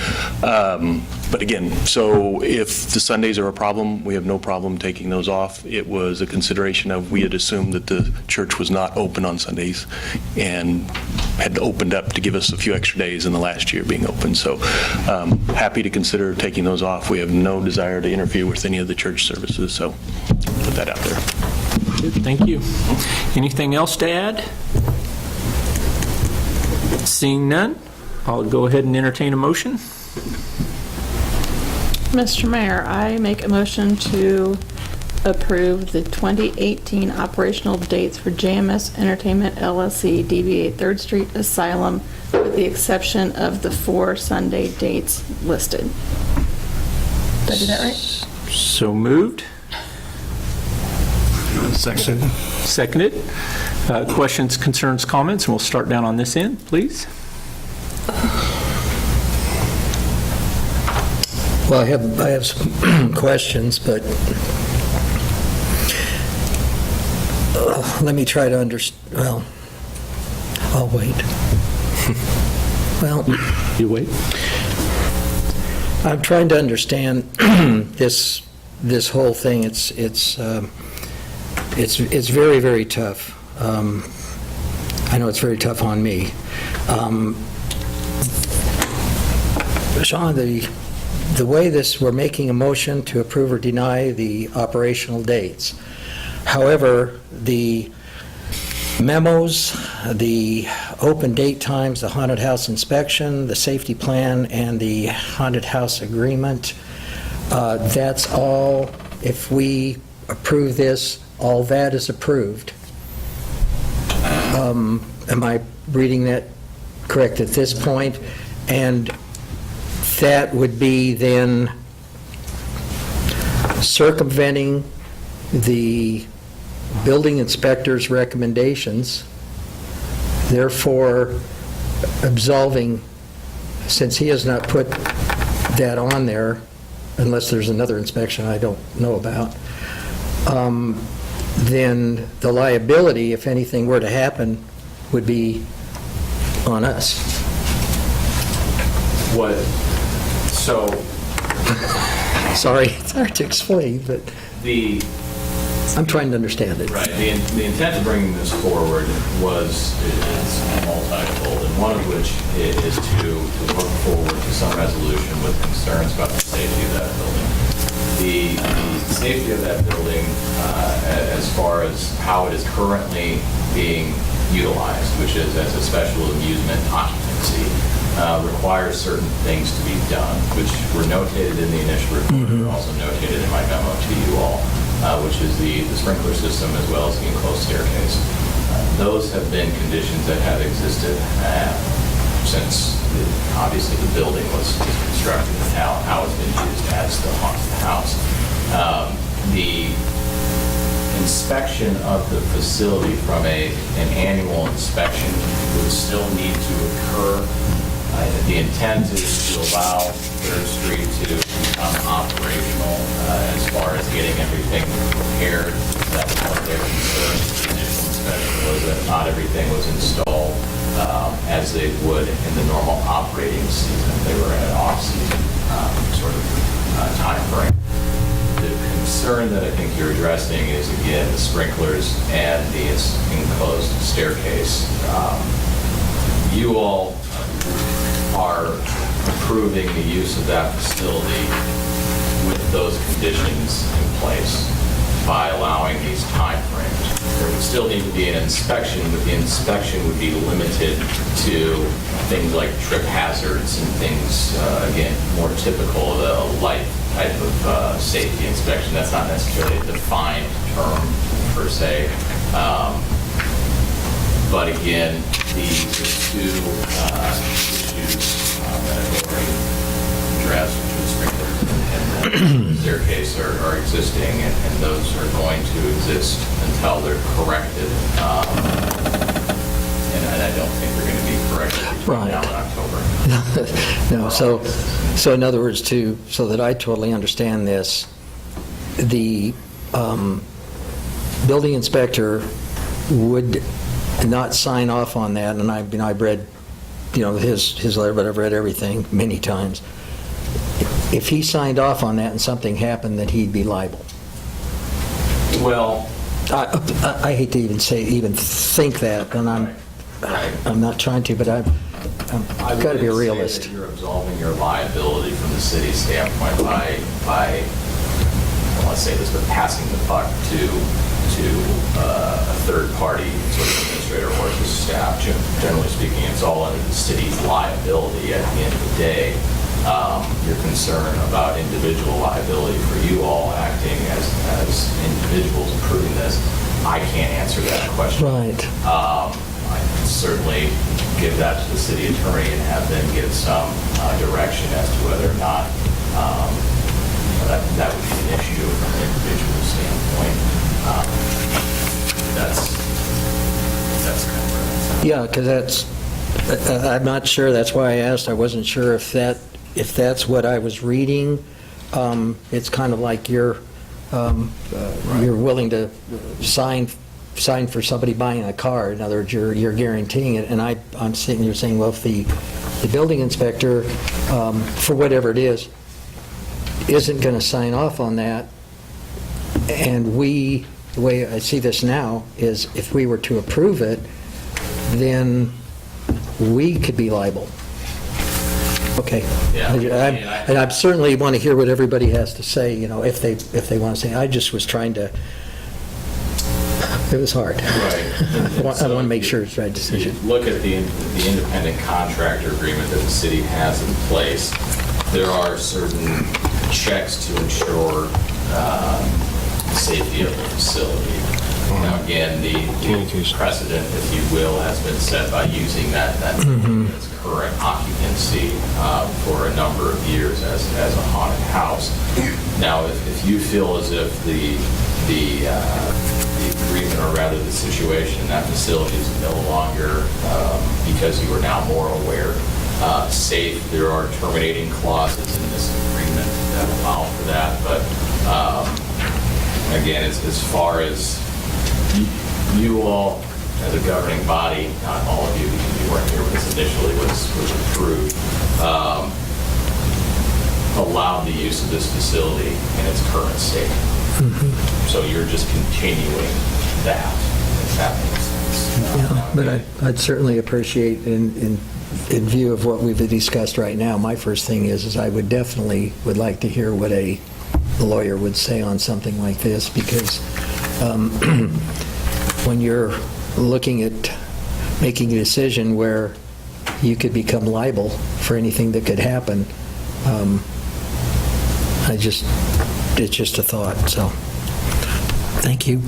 But again, so if the Sundays are a problem, we have no problem taking those off. It was a consideration of, we had assumed that the church was not open on Sundays and had opened up to give us a few extra days in the last year being open. So happy to consider taking those off. We have no desire to interfere with any of the church services, so put that out there. Good, thank you. Anything else to add? Seeing none, I'll go ahead and entertain a motion. Mr. Mayor, I make a motion to approve the 2018 operational dates for JMS Entertainment LLC, DBA 3rd Street Asylum, with the exception of the 4 Sunday dates listed. Did I do that right? So moved. Second. Seconded. Questions, concerns, comments, and we'll start down on this end, please. Well, I have some questions, but let me try to understand. Well, I'll wait. Well, you wait. I'm trying to understand this whole thing. It's very, very tough. I know it's very tough on me. Sean, the way we're making a motion to approve or deny the operational dates. However, the memos, the open date times, the haunted house inspection, the safety plan, and the haunted house agreement, that's all, if we approve this, all that is approved. Am I reading that correct at this point? And that would be then circumventing the building inspector's recommendations, therefore absolving, since he has not put that on there, unless there's another inspection I don't know about, then the liability, if anything were to happen, would be on us. What, so... Sorry, it's hard to explain, but I'm trying to understand it. Right. The intent of bringing this forward is multifold, and one of which is to work forward to some resolution with concerns about the safety of that building. The safety of that building, as far as how it is currently being utilized, which is as a special amusement occupancy, requires certain things to be done, which were notated in the initial report, and also notated in my memo to you all, which is the sprinkler system as well as the enclosed staircase. Those have been conditions that have existed since, obviously, the building was constructed and how it's been used as the haunted house. The inspection of the facility from an annual inspection would still need to occur. The intent is to allow 3rd Street to become operational as far as getting everything prepared. That was one of their concerns. The initial inspection was that not everything was installed as they would in the normal operating season. They were in an off-season sort of time frame. The concern that I think you're addressing is, again, the sprinklers and the enclosed staircase. You all are approving the use of that facility with those conditions in place by allowing these time frames. There would still need to be an inspection, but the inspection would be limited to things like trip hazards and things, again, more typical of a light type of safety inspection. That's not necessarily a defined term per se. But again, the two issues that I've already addressed, which is sprinklers and the staircase, are existing, and those are going to exist until they're corrected. And I don't think they're going to be corrected between now and October. No, so in other words, so that I totally understand this, the building inspector would not sign off on that, and I've read, his letter, but I've read everything many times. If he signed off on that and something happened, then he'd be liable. Well, I hate to even think that, and I'm not trying to, but I've got to be a realist. Say that you're absolving your liability from the city's standpoint by let's say this, but passing the buck to to a third-party sort of administrator or his staff. Generally speaking, it's all under the city's liability at the end of the day. Your concern about individual liability for you all acting as individuals approving this, I can't answer that question. Right. I can certainly give that to the city attorney and have them give some direction as to whether or not that would be an issue from an individual standpoint. That's kind of where that's at. Yeah, because I'm not sure, that's why I asked, I wasn't sure if that's what I was reading. It's kind of like you're willing to sign for somebody buying a car. In other words, you're guaranteeing it, and I'm sitting here saying, well, if the building inspector, for whatever it is, isn't going to sign off on that, and the way I see this now is if we were to approve it, then we could be liable. Okay. Yeah. And I certainly want to hear what everybody has to say, if they want to say. I just was trying to, it was hard. Right. I want to make sure it's the right decision. Look at the independent contractor agreement that the city has in place. There are certain checks to ensure safety of the facility. Now, again, the precedent, if you will, has been set by using that its current occupancy for a number of years as a haunted house. Now, if you feel as if the agreement, or rather the situation in that facility is no longer, because you are now more aware, safe, there are terminating clauses in this agreement that allow for that. But again, as far as you all, as a governing body, not all of you because you weren't here when this initially was approved, allowed the use of this facility in its current state. So you're just continuing that, if that makes sense. Yeah, but I'd certainly appreciate, in view of what we've discussed right now, my first thing is I would like to hear what a lawyer would say on something like this, because when you're looking at making a decision where you could become liable for anything that could happen, it's just a thought, so, thank you.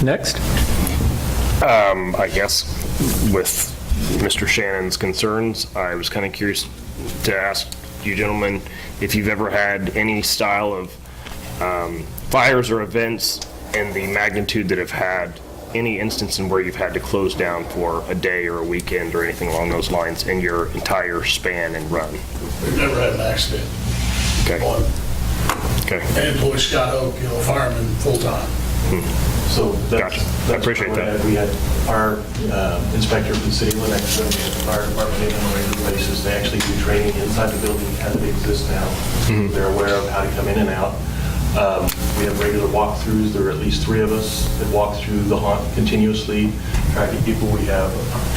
Next. I guess with Mr. Shannon's concerns, I was kind of curious to ask you gentlemen if you've ever had any style of fires or events in the magnitude that have had any instance in where you've had to close down for a day or a weekend or anything along those lines in your entire span and run. We've never had an accident. Okay. Okay. And employ Scott Oak, fireman, full-time. So Gotcha. I appreciate that. We had our inspector from the city of Lenexa, we had the fire department in on a regular basis. They actually do training inside the building as it exists now. They're aware of how to come in and out. We have regular walkthroughs. There are at least 3 of us that walk through the haunt continuously, tracking people. We have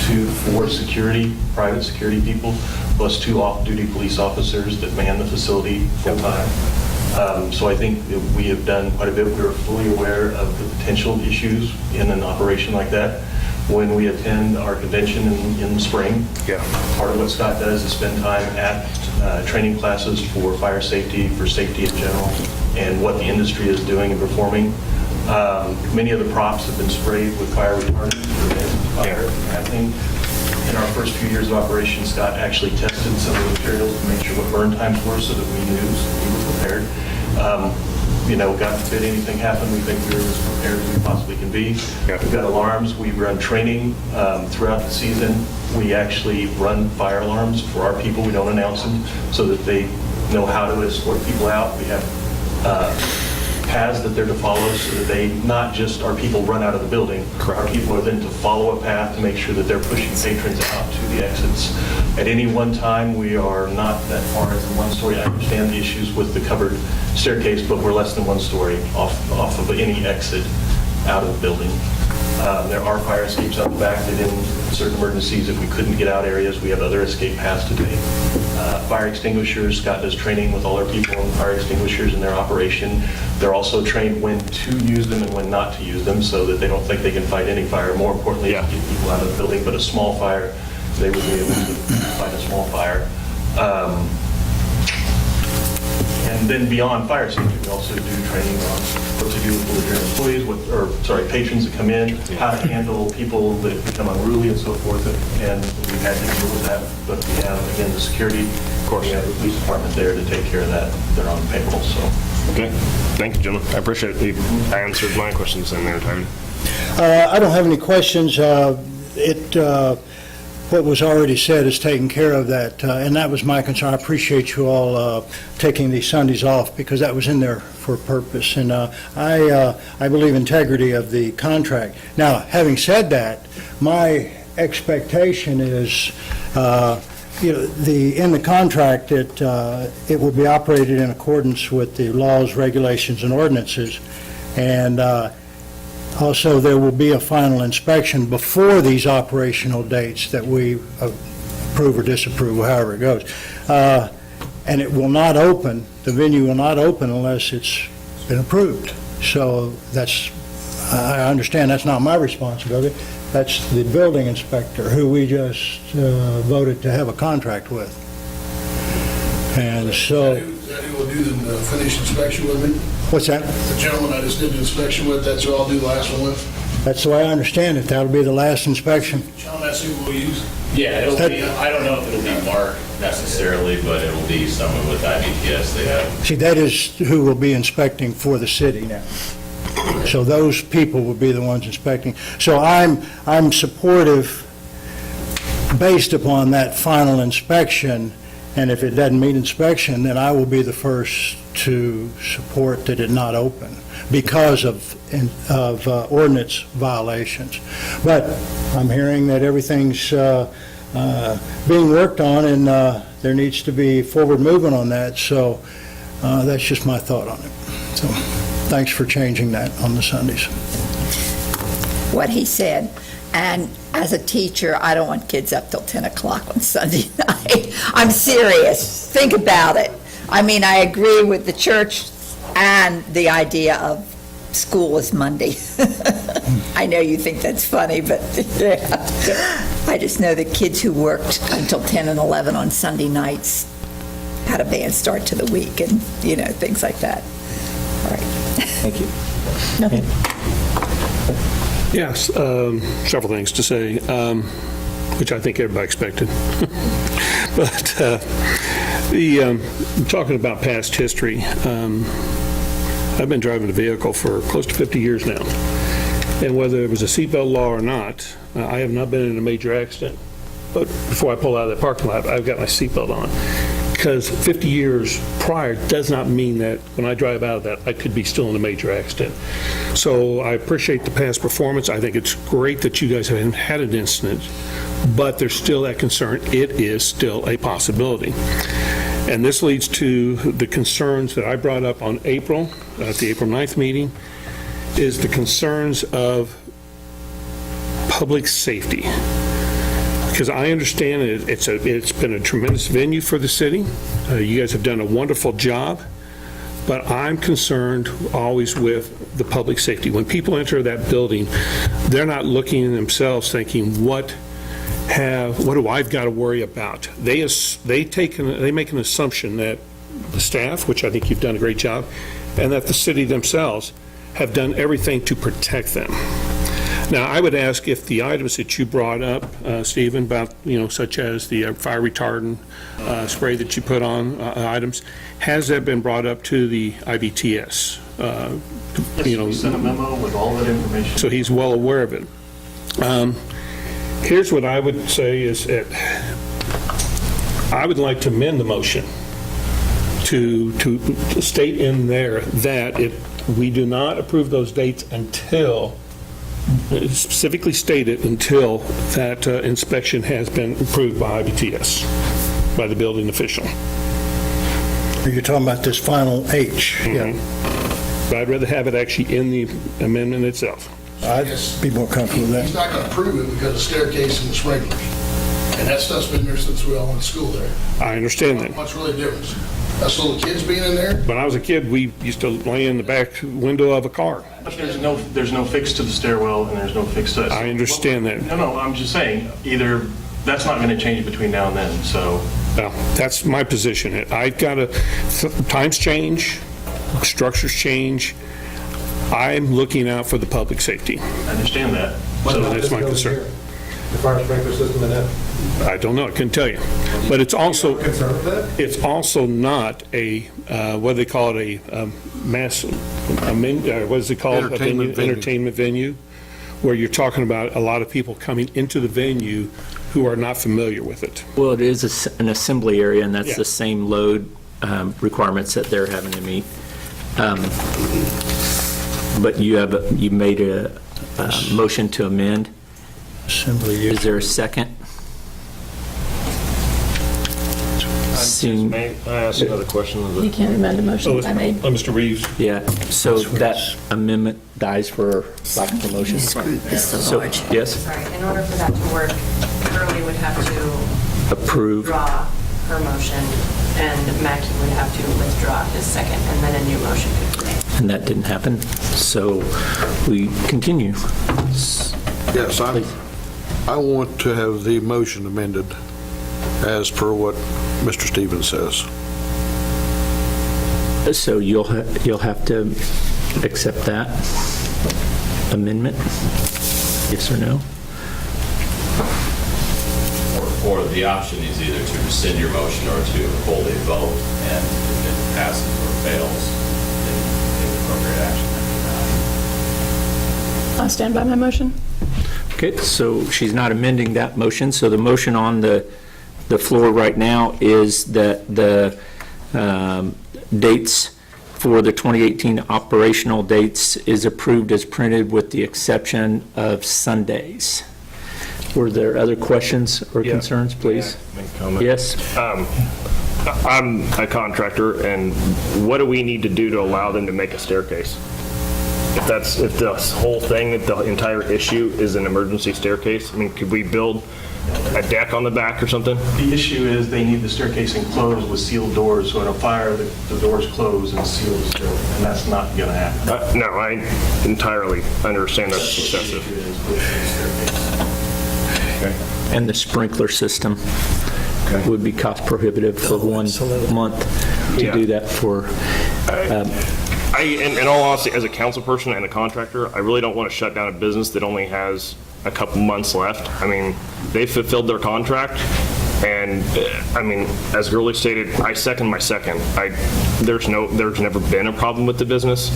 2 to 4 security, private security people, plus 2 off-duty police officers that man the facility full-time. So I think that we have done quite a bit. We're fully aware of the potential issues in an operation like that. When we attend our convention in the spring, part of what Scott does is spend time at training classes for fire safety, for safety in general, and what the industry is doing and performing. Many of the props have been sprayed with fire retardant to prevent fire from happening. In our first few years of operation, Scott actually tested some of the materials to make sure what burn times were so that we knew, so we were prepared. God forbid anything happened, we think we were as prepared as we possibly can be. We've got alarms. We run training throughout the season. We actually run fire alarms for our people. We don't announce them so that they know how to escort people out. We have paths that they're to follow so that they, not just our people run out of the building. Our people are then to follow a path to make sure that they're pushing patrons out to the exits. At any one time, we are not that far as the 1 story. I understand the issues with the covered staircase, but we're less than 1 story off of any exit out of the building. There are fire escapes out the back that in certain emergencies, if we couldn't get out areas, we have other escape paths to take. Fire extinguishers, Scott does training with all our people on fire extinguishers and their operation. They're also trained when to use them and when not to use them so that they don't think they can fight any fire. More importantly, to get people out of the building, but a small fire, they would be able to fight a small fire. And then beyond fire safety, we also do training on what to do with belligerent employees, patrons that come in, how to handle people that become unruly and so forth. And we've had to deal with that, but we have, again, the security. Of course, we have the police department there to take care of that. They're on payroll, so. Okay, thank you, gentlemen. I appreciate it. You answered my questions in there, Tony. I don't have any questions. What was already said is taken care of that, and that was my concern. I appreciate you all taking these Sundays off because that was in there for a purpose, and I believe integrity of the contract. Now, having said that, my expectation is, in the contract, it will be operated in accordance with the laws, regulations, and ordinances, and also, there will be a final inspection before these operational dates that we approve or disapprove, however it goes. And it will not open, the venue will not open unless it's been approved. So I understand that's not my responsibility. That's the building inspector, who we just voted to have a contract with. And so... Is that who will do the finish inspection with me? What's that? The gentleman I just did the inspection with, that's who I'll do the last one with? That's the way I understand it. That'll be the last inspection. John, that's who we'll use? Yeah, it'll be, I don't know if it'll be Mark necessarily, but it'll be someone with IBTS. They have. See, that is who will be inspecting for the city now. So those people will be the ones inspecting. So I'm supportive based upon that final inspection, and if it doesn't meet inspection, then I will be the first to support that it not open because of ordinance violations. But I'm hearing that everything's being worked on, and there needs to be forward movement on that, so that's just my thought on it. So thanks for changing that on the Sundays. What he said. And as a teacher, I don't want kids up till 10 o'clock on Sunday night. I'm serious. Think about it. I mean, I agree with the church and the idea of school is Monday. I know you think that's funny, but yeah. I just know that kids who worked until 10 and 11 on Sunday nights had a bad start to the week and, things like that. All right. Thank you. Nothing. Yes, several things to say, which I think everybody expected. But talking about past history, I've been driving a vehicle for close to 50 years now. And whether it was a seatbelt law or not, I have not been in a major accident. But before I pull out of that parking lot, I've got my seatbelt on. Because 50 years prior does not mean that when I drive out of that, I could be still in a major accident. So I appreciate the past performance. I think it's great that you guys haven't had an incident, but there's still that concern. It is still a possibility. And this leads to the concerns that I brought up on April, at the April 9th meeting, is the concerns of public safety. Because I understand it's been a tremendous venue for the city. You guys have done a wonderful job, but I'm concerned always with the public safety. When people enter that building, they're not looking at themselves thinking, what do I've got to worry about? They make an assumption that the staff, which I think you've done a great job, and that the city themselves have done everything to protect them. Now, I would ask if the items that you brought up, Stephen, about, such as the fire retardant spray that you put on items, has that been brought up to the IBTS? Yes, we sent a memo with all that information. So he's well aware of it. Here's what I would say is that I would like to amend the motion to state in there that we do not approve those dates until, specifically stated, until that inspection has been approved by IBTS, by the building official. You're talking about this final H? Mm-hmm. Yeah. But I'd rather have it actually in the amendment itself. I'd be more comfortable with He's that. not gonna approve it because of staircase and the sprinklers. And that stuff's been there since we all went to school there. I understand that. What's really the difference? Us little kids being in there? When I was a kid, we used to lay in the back window of a car. But there's no fix to the stairwell, and there's no fix to it. I understand that. No, I'm just saying, either, that's not going to change between now and then, so. Well, that's my position. I've got to, times change, structures change. I'm looking out for the public safety. I understand that. So that's my concern. The fire sprinkler system in that? I don't know, I couldn't tell you. But it's also, it's also not a, what do they call it, a mass, what is it called? Entertainment venue. Entertainment venue, where you're talking about a lot of people coming into the venue who are not familiar with it. Well, it is an assembly area, and that's Yeah. the same load requirements that they're having to meet. But you made a motion to amend. Assembly use. Is there a second? May I ask another question? You can't amend a motion I made. Mr. Reeves. Yeah, so that amendment dies for lack of a motion. So, yes, Sorry, in order for that to work, Curly would have to approve. withdraw her motion, and Mackey would have to withdraw his second, and then a new motion could be made. And that didn't happen, so we continue. Yes, I want to have the motion amended as per what Mr. Stevens says. So you'll have to accept that amendment? Yes or no? Or the option is either to rescind your motion or to hold a vote, and if it passes or fails, then take appropriate action after that. I'll stand by my motion. Okay, so she's not amending that motion, so the motion on the floor right now is that the dates for the 2018 operational dates is approved as printed with the exception of Sundays. Were there other questions or concerns, please? Make a comment. Yes? I'm a contractor, and what do we need to do to allow them to make a staircase? If the whole thing, if the entire issue is an emergency staircase, I mean, could we build a deck on the back or something? The issue is they need the staircase enclosed with sealed doors, so in a fire, the doors close and sealed still, and that's not going to happen. No, I entirely understand that's excessive. And the sprinkler system would be cost prohibitive for 1 month to do that for. In all honesty, as a council person and a contractor, I really don't want to shut down a business that only has a couple months left. I mean, they fulfilled their contract, and I mean, as Gurley stated, I second my second. There's never been a problem with the business.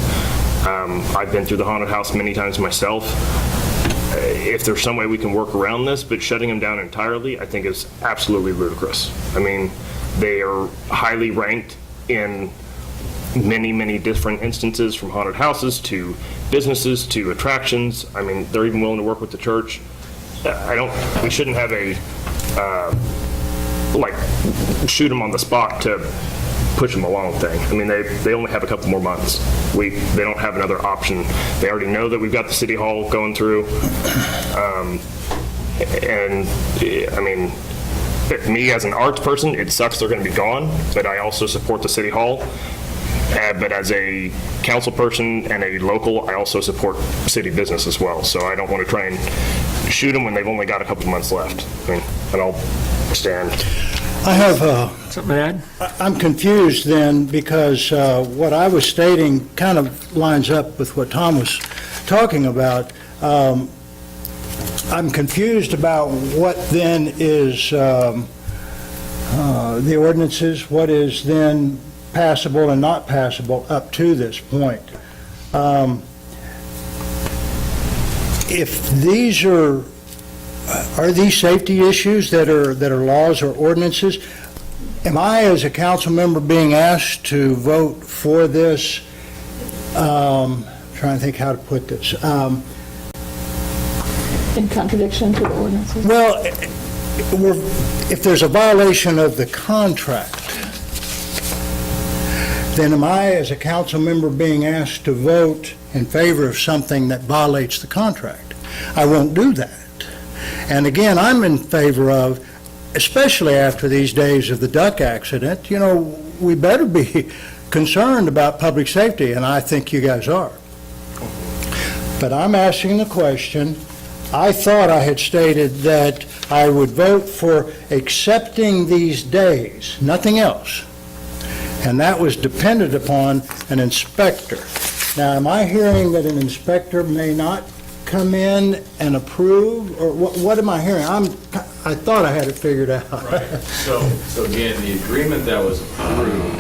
I've been through the haunted house many times myself. If there's some way we can work around this, but shutting them down entirely, I think is absolutely ludicrous. I mean, they are highly ranked in many, many different instances, from haunted houses to businesses to attractions. I mean, they're even willing to work with the church. We shouldn't have a, shoot them on the spot to push them along thing. I mean, they only have a couple more months. They don't have another option. They already know that we've got the city hall going through. And I mean, me as an arts person, it sucks they're going to be gone, but I also support the city hall. But as a council person and a local, I also support city business as well. So I don't want to try and shoot them when they've only got a couple months left. I mean, and I'll stand. I have something to add? I'm confused then, because what I was stating kind of lines up with what Tom was talking about. I'm confused about what then is the ordinances, what is then passable and not passable up to this point. If these are these safety issues that are laws or ordinances? Am I, as a council member, being asked to vote for this? Trying to think how to put this. In contradiction to the ordinances? Well, if there's a violation of the contract, then am I, as a council member, being asked to vote in favor of something that violates the contract. I won't do that. And again, I'm in favor of, especially after these days of the duck accident, we better be concerned about public safety, and I think you guys are. But I'm asking the question, I thought I had stated that I would vote for accepting these days, nothing else. And that was dependent upon an inspector. Now, am I hearing that an inspector may not come in and approve, or what am I hearing? I thought I had it figured out. Right. So again, the agreement that was approved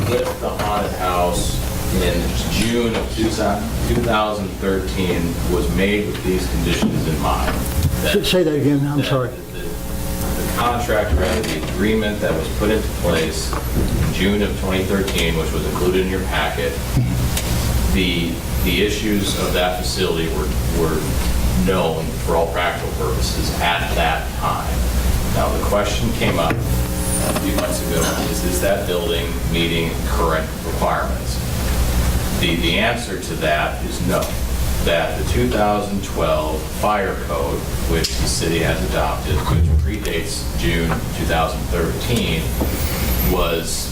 with the haunted house in June of 2013 was made with these conditions in mind. Say that again, I'm sorry. The contract, rather, the agreement that was put into place in June of 2013, which was included in your packet, the issues of that facility were known for all practical purposes at that time. Now, the question came up a few months ago, is that building meeting current requirements? The answer to that is no. That the 2012 fire code, which the city has adopted, which predates June 2013, was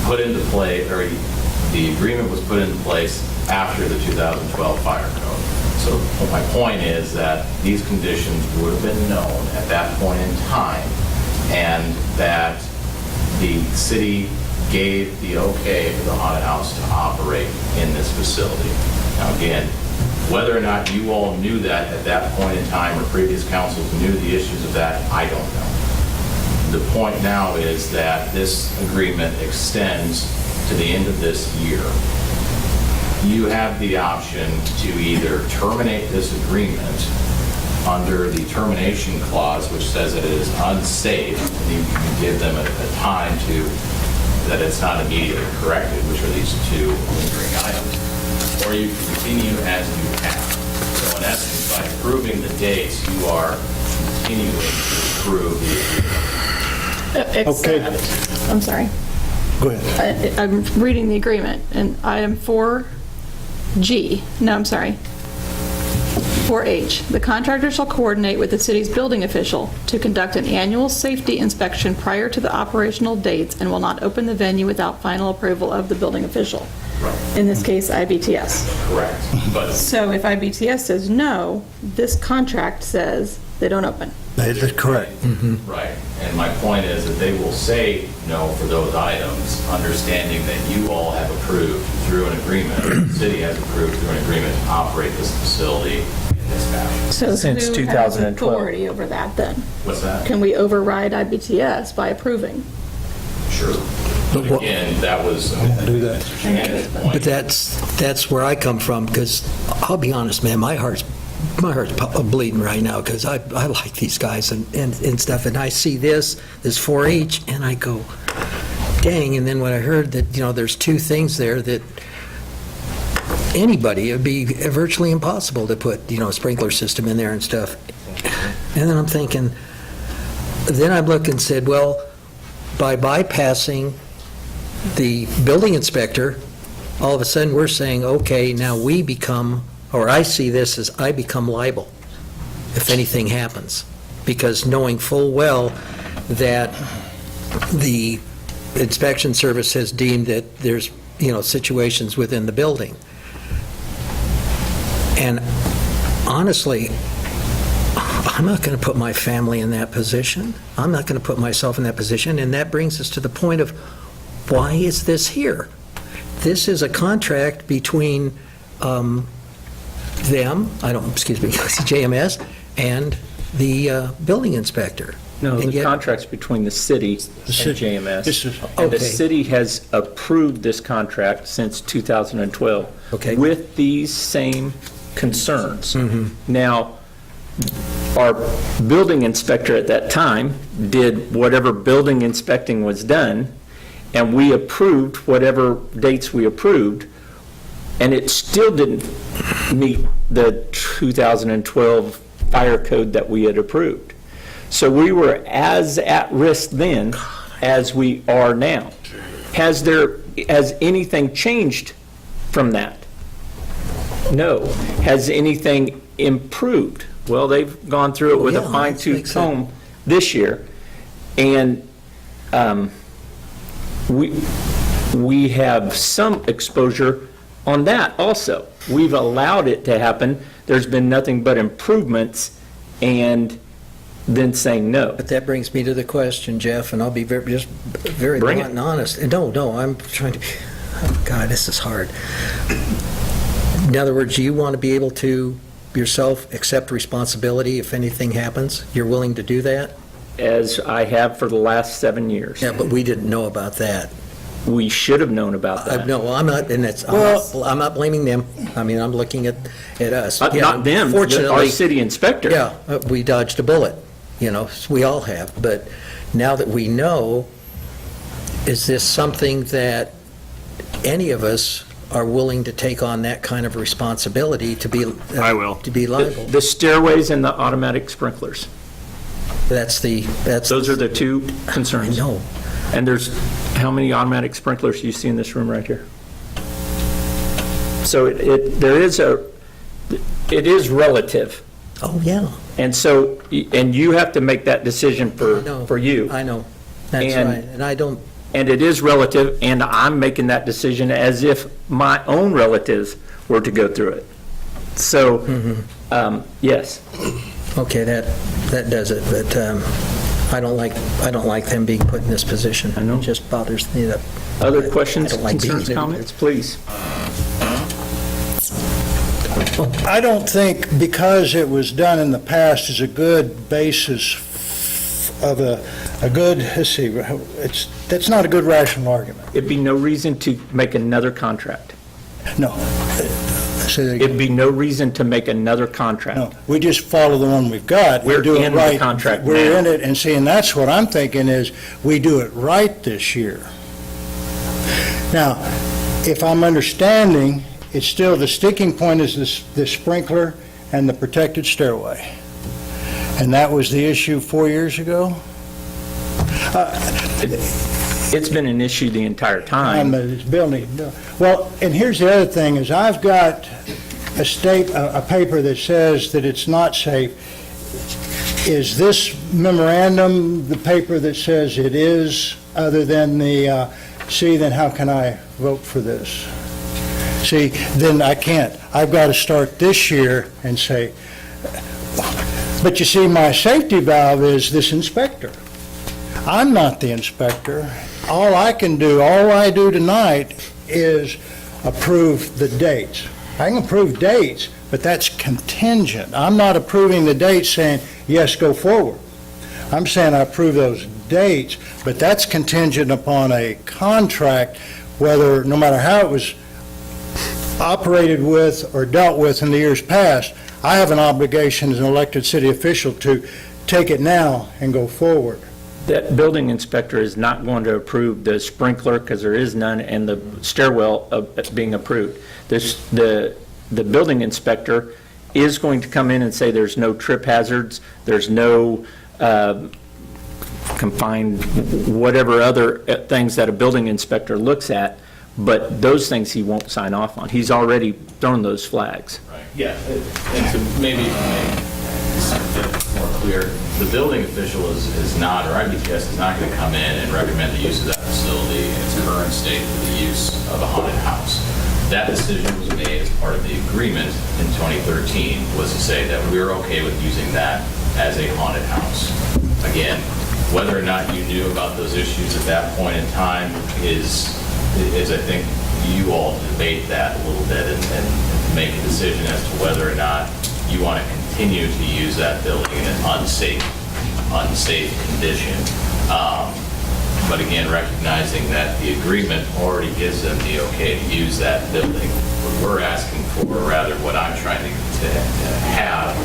put into play, or the agreement was put into place after the 2012 fire code. So my point is that these conditions would have been known at that point in time, and that the city gave the okay for the haunted house to operate in this facility. Now again, whether or not you all knew that at that point in time, or previous councils knew the issues of that, I don't know. The point now is that this agreement extends to the end of this year. You have the option to either terminate this agreement under the termination clause, which says that it is unsafe, and you can give them a time that it's not immediately corrected, which are these two lingering items, or you can continue as you have. So in essence, by approving the dates, you are continuing to approve the agreement. Okay. I'm sorry. Go ahead. I'm reading the agreement, and item 4G, no, I'm sorry, 4H, the contractor shall coordinate with the city's building official to conduct an annual safety inspection prior to the operational dates and will not open the venue without final approval of the building official. Right. In this case, IBTS. Correct. But So if IBTS says no, this contract says they don't open. That is correct. Right, and my point is that they will say no for those items, understanding that you all have approved through an agreement, the city has approved through an agreement to operate this facility in this fashion. So Since who 2012. has authority over that then? What's that? Can we override IBTS by approving? Sure. But again, that was do that. Mr. Shannon's point. But that's where I come from, because I'll be honest, man, my heart's bleeding right now, because I like these guys and stuff, and I see this 4-H, and I go, dang, and then when I heard that, there's two things there that anybody, it'd be virtually impossible to put, a sprinkler system in there and stuff. And then I'm thinking, then I looked and said, well, by bypassing the building inspector, all of a sudden we're saying, okay, now we become, or I see this as I become liable if anything happens, because knowing full well that the inspection service has deemed that there's, situations within the building. And honestly, I'm not going to put my family in that position. I'm not going to put myself in that position, and that brings us to the point of, why is this here? This is a contract between JMS, and the building inspector. No, And the yet- contract's between the city and JMS. This is- And the Okay. city has approved this contract since 2012. Okay. With these same concerns. Mm-hmm. Now, our building inspector at that time did whatever building inspecting was done, and we approved whatever dates we approved, and it still didn't meet the 2012 fire code that we had approved. So we were as at risk then as we are now. Has anything changed from that? No. Has anything improved? Well, they've gone through it with a Yeah, fine-tooth makes comb this year. And we have some exposure on that also. We've allowed it to happen. There's been nothing but improvements, and then saying no. But that brings me to the question, Jeff, and I'll be very Bring blunt it. and honest. No, I'm trying to be, oh, God, this is hard. In other words, you want to be able to yourself accept responsibility if anything happens? You're willing to do that? As I have for the last 7 years. Yeah, but we didn't know about that. We should have known about that. No, I'm not, and it's, I'm not blaming them. I mean, I'm looking at us. Yeah, Not them, our fortunately, city inspector. yeah, we dodged a bullet, we all have. But now that we know, is this something that any of us are willing to take on that kind of responsibility to be? I will. To be liable? The stairways and the automatic sprinklers. That's Those are the two concerns. I know. And there's, how many automatic sprinklers do you see in this room right here? So it is relative. Oh, yeah. And so, and you have to make that decision for you. I know. That's And- right. And I don't, And it is relative, and I'm making that decision as if my own relatives were to go through it. So, yes. okay, that does it, but I don't like them being put in this position. I know. It just bothers me that. Other questions, I don't like being concerns, there. comments, please? I don't think because it was done in the past is a good basis of a good, let's see, that's not a good rational argument. It'd be no reason to make another contract. No. It'd be no reason to make another contract. No, we just follow the one we've got. We're do it in the right. contract We're now. in it, and see, and that's what I'm thinking is, we do it right this year. Now, if I'm understanding, it's still, the sticking point is the sprinkler and the protected stairway. And that was the issue 4 years ago? It's been an issue the entire time. It's building. Well, and here's the other thing, is I've got a paper that says that it's not safe. Is this memorandum the paper that says it is, other than the, then how can I vote for this? See, then I can't. I've got to start this year and say, but you see, my safety valve is this inspector. I'm not the inspector. All I do tonight is approve the dates. I can approve dates, but that's contingent. I'm not approving the dates saying, yes, go forward. I'm saying I approve those dates, but that's contingent upon a contract, whether, no matter how it was operated with or dealt with in the years past, I have an obligation as an elected city official to take it now and go forward. That building inspector is not going to approve the sprinkler, because there is none, and the stairwell being approved. The building inspector is going to come in and say there's no trip hazards, there's no confined, whatever other things that a building inspector looks at, but those things he won't sign off on. He's already thrown those flags. Right, yeah, and to maybe make something more clear, the building official is not, or IBTS is not going to come in and recommend the use of that facility in its current state for the use of a haunted house. That decision was made as part of the agreement in 2013, was to say that we're okay with using that as a haunted house. Again, whether or not you knew about those issues at that point in time is I think you all debate that a little bit and make a decision as to whether or not you want to continue to use that building in an unsafe condition. But again, recognizing that the agreement already gives them the okay to use that building. What we're asking for, or rather what I'm trying to have,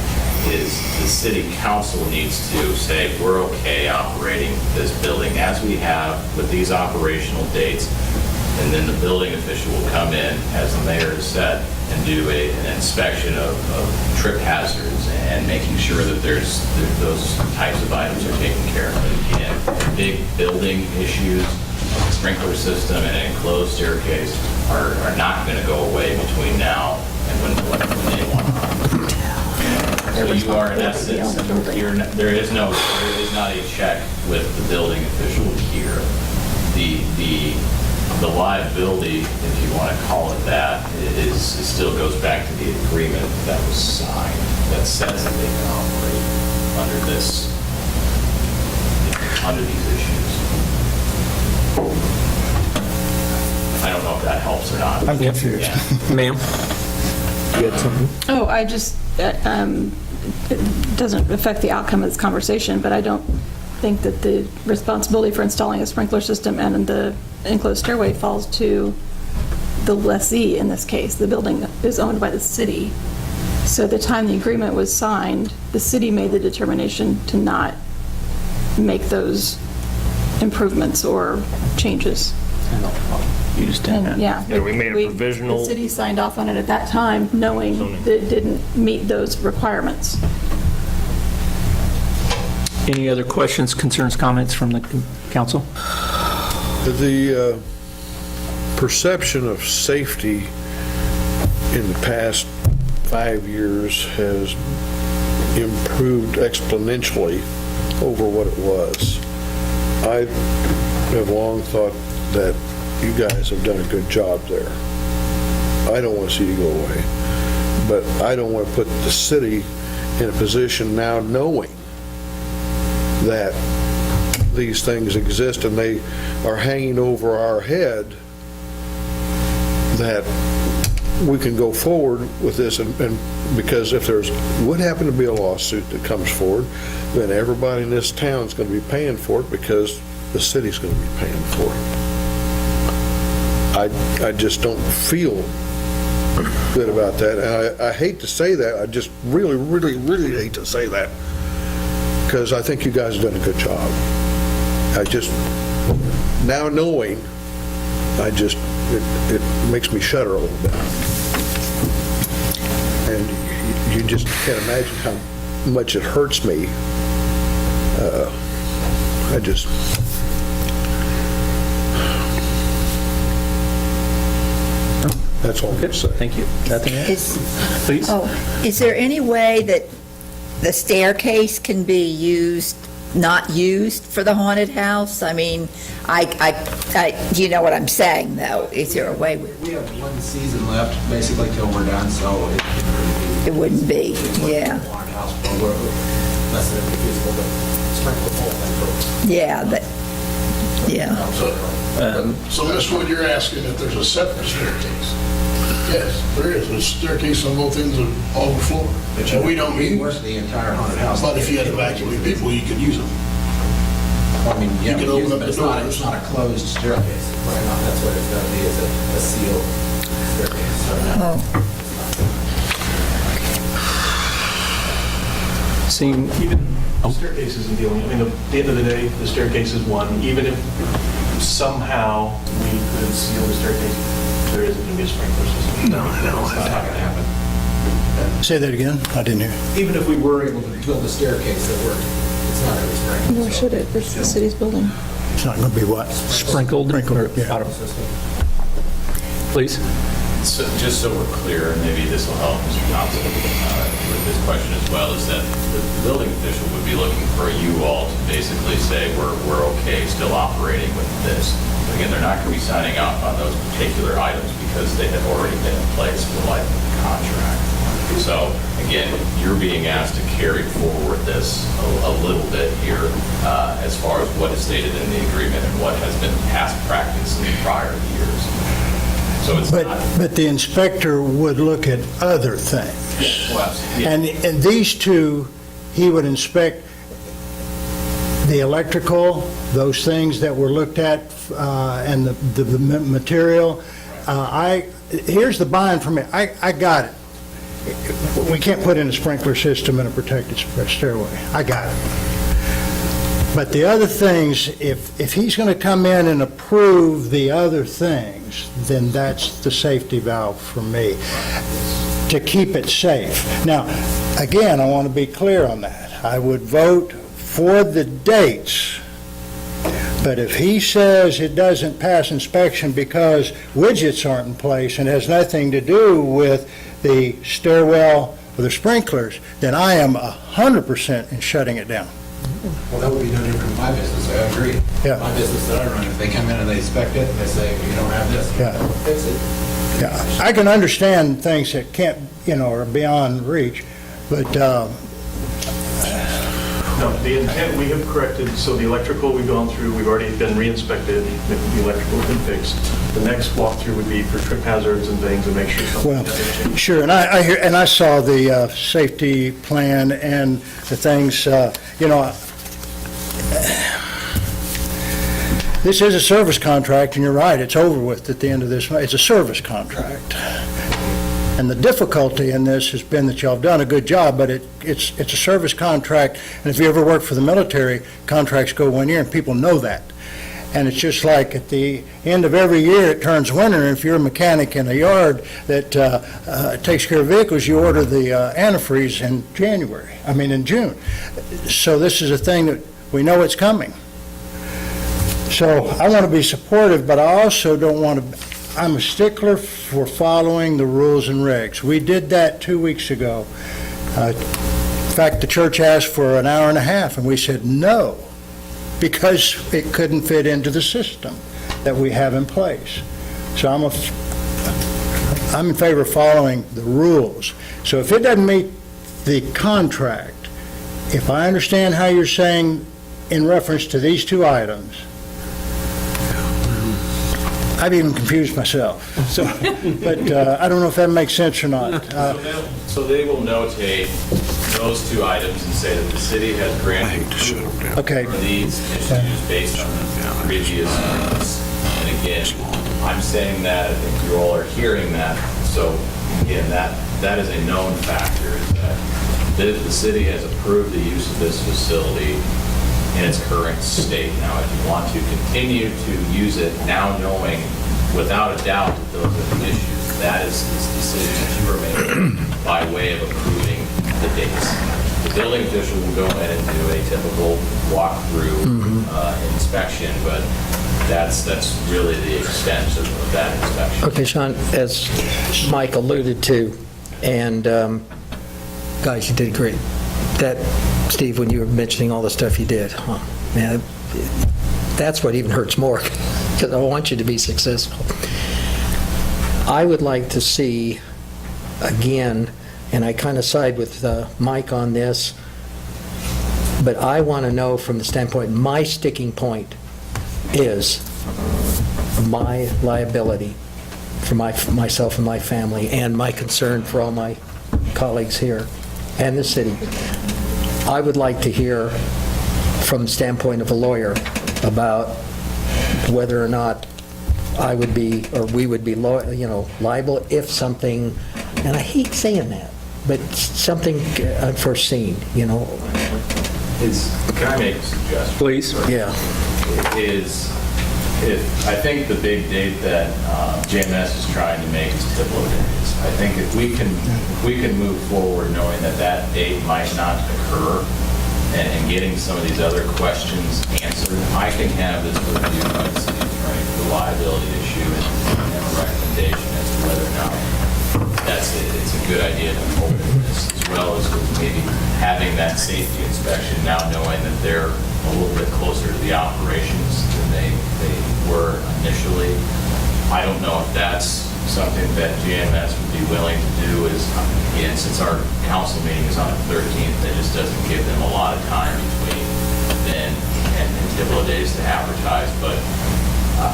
is the city council needs to say, we're okay operating this building as we have with these operational dates. And then the building official will come in, as the mayor has said, and do an inspection of trip hazards and making sure that those types of items are taken care of. But again, big building issues, a sprinkler system and an enclosed staircase, are not going to go away between now and when they want to. So you are in essence, there is not a check with the building official here. The liability, if you want to call it that, it still goes back to the agreement that was signed that says that they can operate under these issues. I don't know if that helps or not. I'm confused. Ma'am? You had something? Oh, I just, it doesn't affect the outcome of this conversation, but I don't think that the responsibility for installing a sprinkler system and the enclosed stairway falls to the lessee in this case. The building is owned by the city. So at the time the agreement was signed, the city made the determination to not make those improvements or changes. You just And, yeah. we made a provisional. The city signed off on it at that time, knowing that it didn't meet those requirements. Any other questions, concerns, comments from the council? The perception of safety in the past 5 years has improved exponentially over what it was. I have long thought that you guys have done a good job there. I don't want to see you go away, but I don't want to put the city in a position now knowing that these things exist and they are hanging over our head, that we can go forward with this, and because if would happen to be a lawsuit that comes forward, then everybody in this town is going to be paying for it because the city's going to be paying for it. I just don't feel good about that, and I hate to say that. I just really, really, really hate to say that, because I think you guys have done a good job. I just, now knowing, it makes me shudder a little bit. And you just can't imagine how much it hurts me. That's all I'm going to say. Thank you. Nothing else? Please. Is there any way that the staircase can be not used for the haunted house? I mean, you know what I'm saying, though. Is there a way? We have one season left, basically, till we're done, so it wouldn't be, yeah. Haunted house, but we're less than feasible to sprinkle the whole thing. Yeah, So that's what you're asking, if there's a separate staircase? Yes, there is. There's a staircase on both ends of all the floor. And we don't use the entire haunted house. But if you had evacuated people, you could use them. I mean, You could open up the it's doors. not a closed staircase. Right now, that's what it's going to be, is a sealed staircase. So Seeing, Even staircase isn't the only, I mean, at the end of the day, the staircase is one. Even if somehow we could seal the staircase, there isn't going to be a sprinkler system. No, It's not going to happen. Say that again? I didn't hear. even if we were able to build a staircase that worked, it's not going to be sprinkled. Nor should it, it's the city's building. It's not going to be what? sprinkled? Sprinkled, yeah. Please. So just so we're clear, and maybe this will help Mr. Thompson with this question as well, is that the building official would be looking for you all to basically say, we're okay still operating with this. But again, they're not going to be signing off on those particular items because they have already been in place for the life of the contract. So again, you're being asked to carry forward this a little bit here as far as what is stated in the agreement and what has been past practice in prior years. So it's not. But the inspector would look at other things. And these two, he would inspect the electrical, those things that were looked at, and the material. Here's the bind for me. I got it. We can't put in a sprinkler system in a protected stairway. I got it. But the other things, if he's going to come in and approve the other things, then that's the safety valve for me, to keep it safe. Now, again, I want to be clear on that. I would vote for the dates But if he says it doesn't pass inspection because widgets aren't in place and has nothing to do with the stairwell or the sprinklers, then I am 100% in shutting it down. Well, that would be no different in my business, I agree. Yeah. My business that I run, if they come in and they inspect it, and they say, you don't have this, Yeah. don't fix it. Yeah, I can understand things that can't, are beyond reach, but, No, the intent, we have corrected, so the electrical we've gone through, we've already been re-inspected, the electrical has been fixed. The next walkthrough would be for trip hazards and things and make sure something well, doesn't change. sure, and I hear, and I saw the safety plan and the things, this is a service contract, and you're right, it's over with at the end of this, it's a service contract. And the difficulty in this has been that y'all have done a good job, but it's a service contract, and if you ever work for the military, contracts go 1 year, and people know that. And it's just like at the end of every year, it turns winter, and if you're a mechanic in a yard that takes care of vehicles, you order the antifreeze in in June. So this is a thing that we know it's coming. So I want to be supportive, but I also don't want to, I'm a stickler for following the rules and regs. We did that 2 weeks ago. In fact, the church asked for an hour and a half, and we said no, because it couldn't fit into the system that we have in place. So I'm in favor of following the rules. So if it doesn't meet the contract, if I understand how you're saying in reference to these two items, I've even confused myself. So, but I don't know if that makes sense or not. So they will notate those two items and say that the city has granted Okay. for these issues based on the previous units. And again, I'm saying that, I think you all are hearing that. So again, that is a known factor, is that the city has approved the use of this facility in its current state. Now, if you want to continue to use it, now knowing without a doubt that those are the issues, that is the decision that you are making by way of approving the dates. The building official will go ahead and do a typical walkthrough inspection, but that's really the extent of that inspection. Okay, Sean, as Mike alluded to, and guys, you did great. That, Steve, when you were mentioning all the stuff you did, man, that's what even hurts more, because I want you to be successful. I would like to see, again, and I kind of side with Mike on this, but I want to know from the standpoint, my sticking point is my liability for myself and my family, and my concern for all my colleagues here and the city. I would like to hear from the standpoint of a lawyer about whether or not I would be, or we would be, liable if something, and I hate saying that, but something unforeseen, Can I make a suggestion? Please. Yeah. I think the big date that JMS is trying to make is Tiblo days. I think if we can move forward knowing that date might not occur and getting some of these other questions answered, I can have this reviewed by the city attorney for the liability issue and a recommendation as to whether or not it's a good idea to hold this, as well as maybe having that safety inspection now knowing that they're a little bit closer to the operations than they were initially. I don't know if that's something that GMS would be willing to do. Again, since our council meeting is on the 13th, it just doesn't give them a lot of time between then and Tiblo days to advertise. But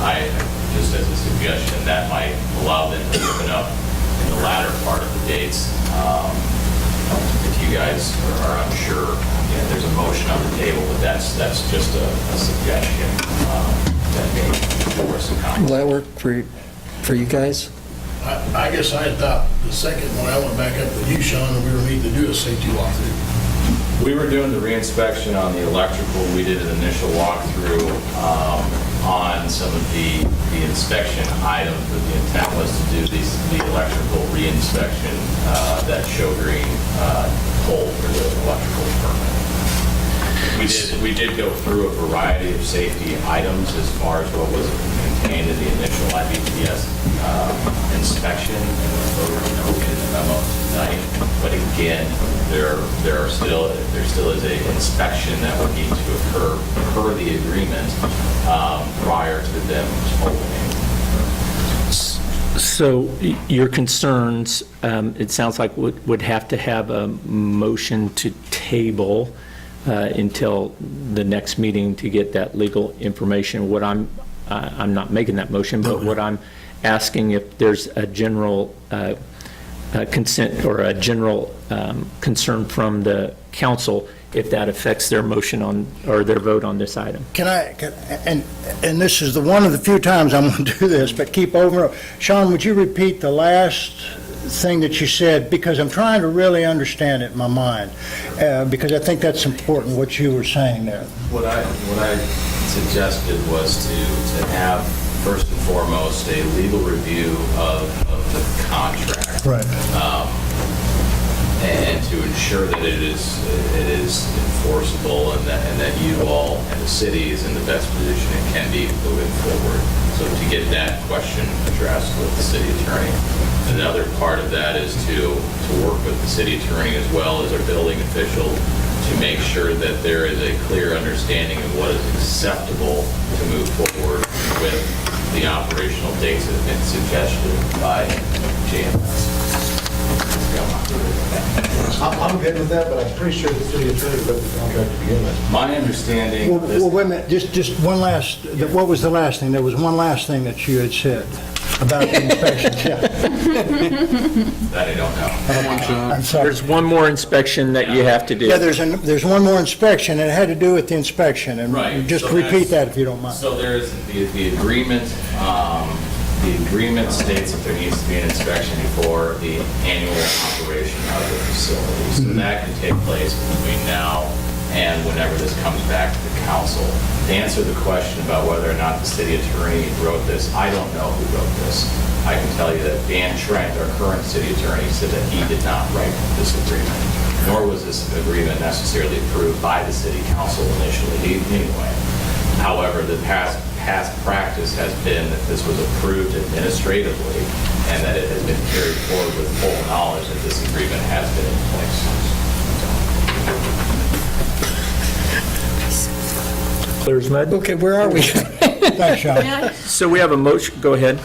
I, just as a suggestion, that might allow them to open up in the latter part of the dates. If you guys are unsure, there's a motion on the table, but that's just a suggestion that may for some comment. Will that work for you guys? I guess I thought the second one, I went back up with you, Sean, and we were needing to do a safety walkthrough. We were doing the reinspection on the electrical. We did an initial walkthrough on some of the inspection items, but the intent was to do the electrical reinspection that show green hold for the electrical permit. We We did go through a variety of safety items as far as what was contained in the initial IBTS inspection, and we're in the memo tonight. But again, there still is a inspection that would need to occur per the agreement prior to them opening. So your concerns, it sounds like would have to have a motion to table until the next meeting to get that legal information. What I'm not making that motion, but what I'm asking, if there's a general consent or a general concern from the council, if that affects their motion on, or their vote on this item. And this is one of the few times I'm going to do this, but keep over. Sean, would you repeat the last thing that you said? Because I'm trying to really understand it in my mind, because I think that's important, what you were saying there. What I suggested was to have, first and foremost, a legal review of the contract. Right. And to ensure that it is enforceable and that you all and the city is in the best position it can be moving forward. So to get that question addressed with the city attorney. Another part of that is to work with the city attorney as well as our building official to make sure that there is a clear understanding of what is acceptable to move forward with the operational dates that have been suggested by JMS. I'm good with that, but I'm pretty sure the city attorney wrote the contract to begin with. My understanding... Well, wait a minute, just one last, what was the last thing? There was one last thing that you had said about the inspections, yeah. That I don't know. I'm sorry. There's one more inspection that you have to do. Yeah, there's one more inspection, and it had to do with the inspection, and Right. just So repeat that's- that if you don't mind. So there's the agreement, the agreement states that there needs to be an inspection before the annual operation of the facility. So that can take place between now and whenever this comes back to the council. To answer the question about whether or not the city attorney wrote this, I don't know who wrote this. I can tell you that Dan Trent, our current city attorney, said that he did not write this agreement, nor was this agreement necessarily approved by the city council initially anyway. However, the past practice has been that this was approved administratively and that it has been carried forward with full knowledge that this agreement has been in place. Clear as mud? Okay, where are we? Thanks, Sean. So we have a motion, go ahead.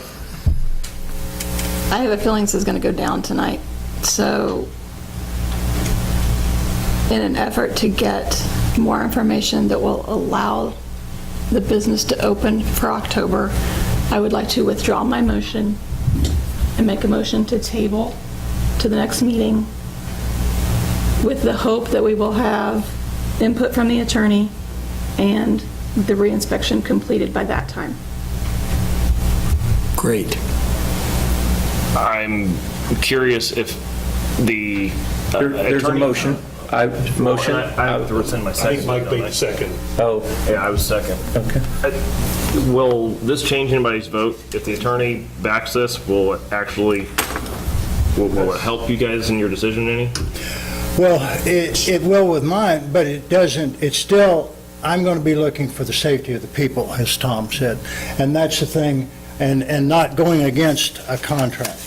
I have a feeling this is going to go down tonight. So in an effort to get more information that will allow the business to open for October, I would like to withdraw my motion and make a motion to table to the next meeting with the hope that we will have input from the attorney and the reinspection completed by that time. Great. I'm curious if the There's a attorney- motion. I have to rescind my second. I think Mike made the second. Oh, Yeah, I was second. okay. Will this change anybody's vote? If the attorney backs this, will it actually, will it help you guys in your decision any? Well, it will with mine, but it doesn't, it's still, I'm going to be looking for the safety of the people, as Tom said. And that's the thing, and not going against a contract.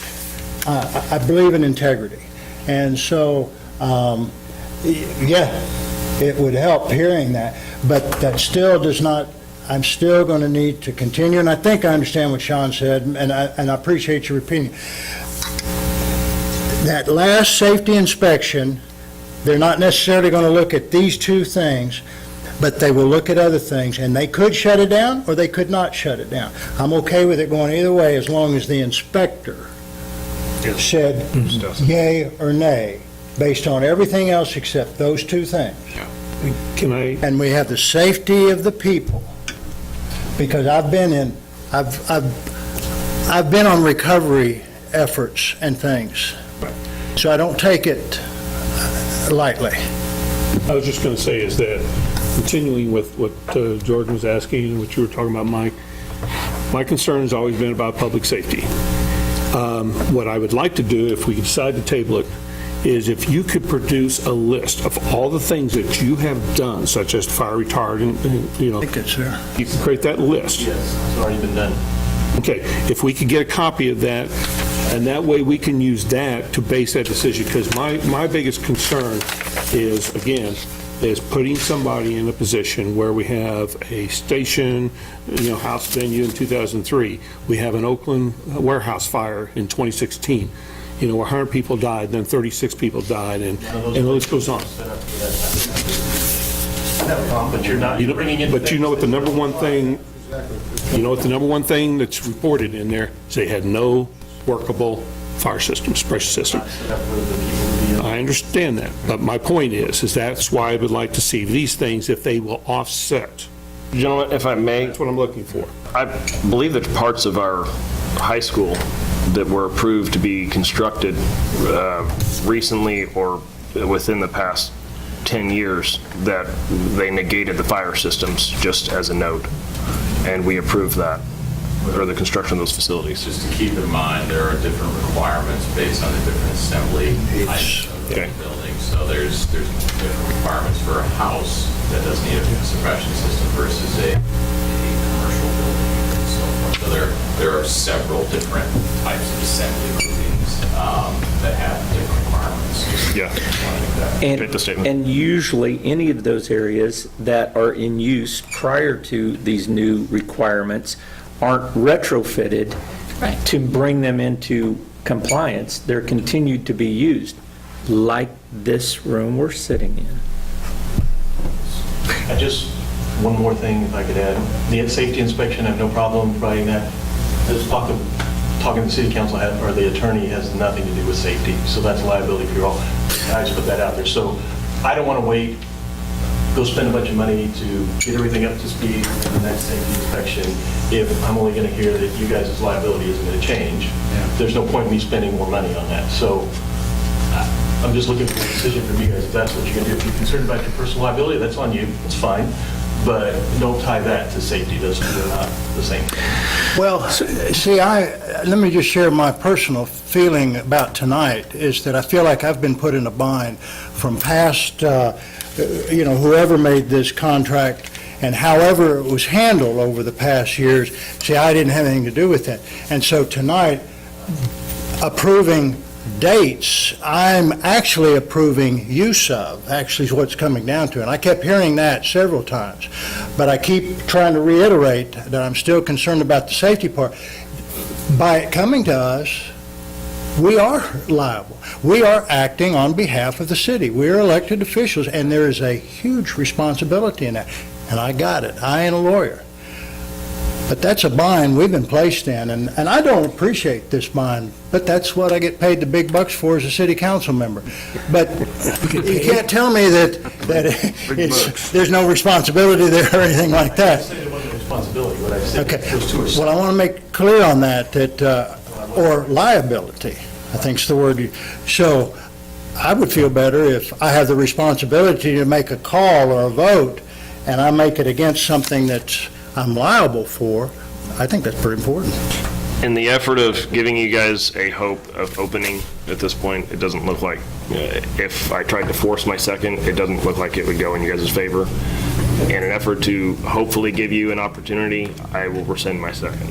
I believe in integrity. And so, yeah, it would help hearing that, but that still does not, I'm still going to need to continue, and I think I understand what Sean said, and I appreciate you repeating. That last safety inspection, they're not necessarily going to look at these two things, but they will look at other things, and they could shut it down, or they could not shut it down. I'm okay with it going either way, as long as the inspector said yay or nay, based on everything else except those two things. Can I? And we have the safety of the people, because I've been on recovery efforts and things, so I don't take it lightly. I was just going to say is that, continuing with what Jordan was asking and what you were talking about, Mike, my concern has always been about public safety. What I would like to do, if we decide to table it, is if you could produce a list of all the things that you have done, such as fire retardant, you know. I think it's there. You can create that list. Yes, it's already been done. Okay, if we could get a copy of that, and that way we can use that to base that decision, because my biggest concern is, again, is putting somebody in a position where we have a station, house venue in 2003. We have an Oakland warehouse fire in 2016. Where 100 people died, then 36 people died, and the list goes on. But you're not bringing in. But you know what the number one thing, that's reported in there is they had no workable fire systems, pressure systems. I understand that, but my point is that's why I would like to see these things if they will offset. Gentlemen, if I may. That's what I'm looking for. I believe that parts of our high school that were approved to be constructed recently or within the past 10 years, that they negated the fire systems just as a note, and we approved that, or the construction of those facilities. Just to keep in mind, there are different requirements based on the different assembly types of the building. So there's different requirements for a house that doesn't need a suppression system versus a commercial building and so forth. So there are several different types of assembly buildings that have different requirements. Yeah. And usually, any of those areas that are in use prior to these new requirements aren't retrofitted to bring them into compliance. They're continued to be used, like this room we're sitting in. One more thing, if I could add. The safety inspection, I have no problem providing that. This talking to the city council or the attorney has nothing to do with safety, so that's a liability for you all. I just put that out there. So I don't want to wait, go spend a bunch of money to get everything up to speed for the next safety inspection if I'm only going to hear that you guys' liability isn't going to change. There's no point in me spending more money on that. So I'm just looking for a decision from you guys. If that's what you're going to do, if you're concerned about your personal liability, that's on you. It's fine. But don't tie that to safety. Those two are not the same. Well, see, let me just share my personal feeling about tonight, is that I feel like I've been put in a bind from past, whoever made this contract and however it was handled over the past years. See, I didn't have anything to do with that. And so tonight, approving dates, I'm actually approving use of, actually is what's coming down to. And I kept hearing that several times. But I keep trying to reiterate that I'm still concerned about the safety part. By it coming to us, we are liable. We are acting on behalf of the city. We are elected officials, and there is a huge responsibility in that. And I got it. I ain't a lawyer. But that's a bind we've been placed in, and I don't appreciate this bind, but that's what I get paid the big bucks for as a city council member. But you can't tell me that there's no responsibility there or anything like that. I said it wasn't a responsibility. What I said was to Well, I want to make clear on that, or liability, I think is the word. So I would feel better if I have the responsibility to make a call or a vote, and I make it against something that I'm liable for. I think that's pretty important. In the effort of giving you guys a hope of opening at this point, it doesn't look like, if I tried to force my second, it doesn't look like it would go in you guys' favor. In an effort to hopefully give you an opportunity, I will rescind my second.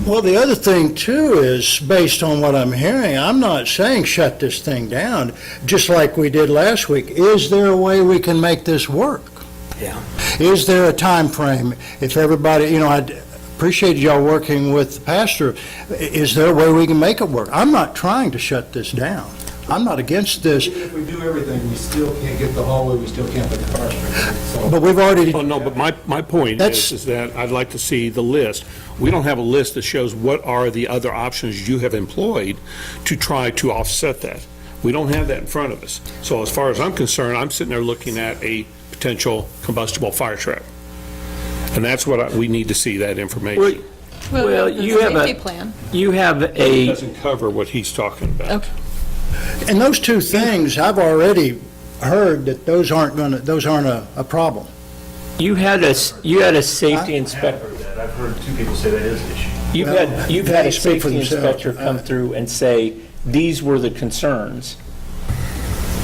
Well, the other thing, too, is based on what I'm hearing, I'm not saying shut this thing down, just like we did last week. Is there a way we can make this work? Yeah. Is there a time frame? If everybody, I appreciate y'all working with the pastor. Is there a way we can make it work? I'm not trying to shut this down. I'm not against this. Even if we do everything, we still can't get the hallway, we still can't put the fire sprinkler. So But we've already. Oh, no, but my point is that I'd like to see the list. We don't have a list that shows what are the other options you have employed to try to offset that. We don't have that in front of us. So as far as I'm concerned, I'm sitting there looking at a potential combustible fire trap. And that's what we need to see, that information. Well, you have safety plan. It doesn't cover what he's talking about. Okay. And those two things, I've already heard that those aren't a problem. You had a safety inspector. I've heard two people say that is an issue. You've had a safety inspector come through and say these were the concerns,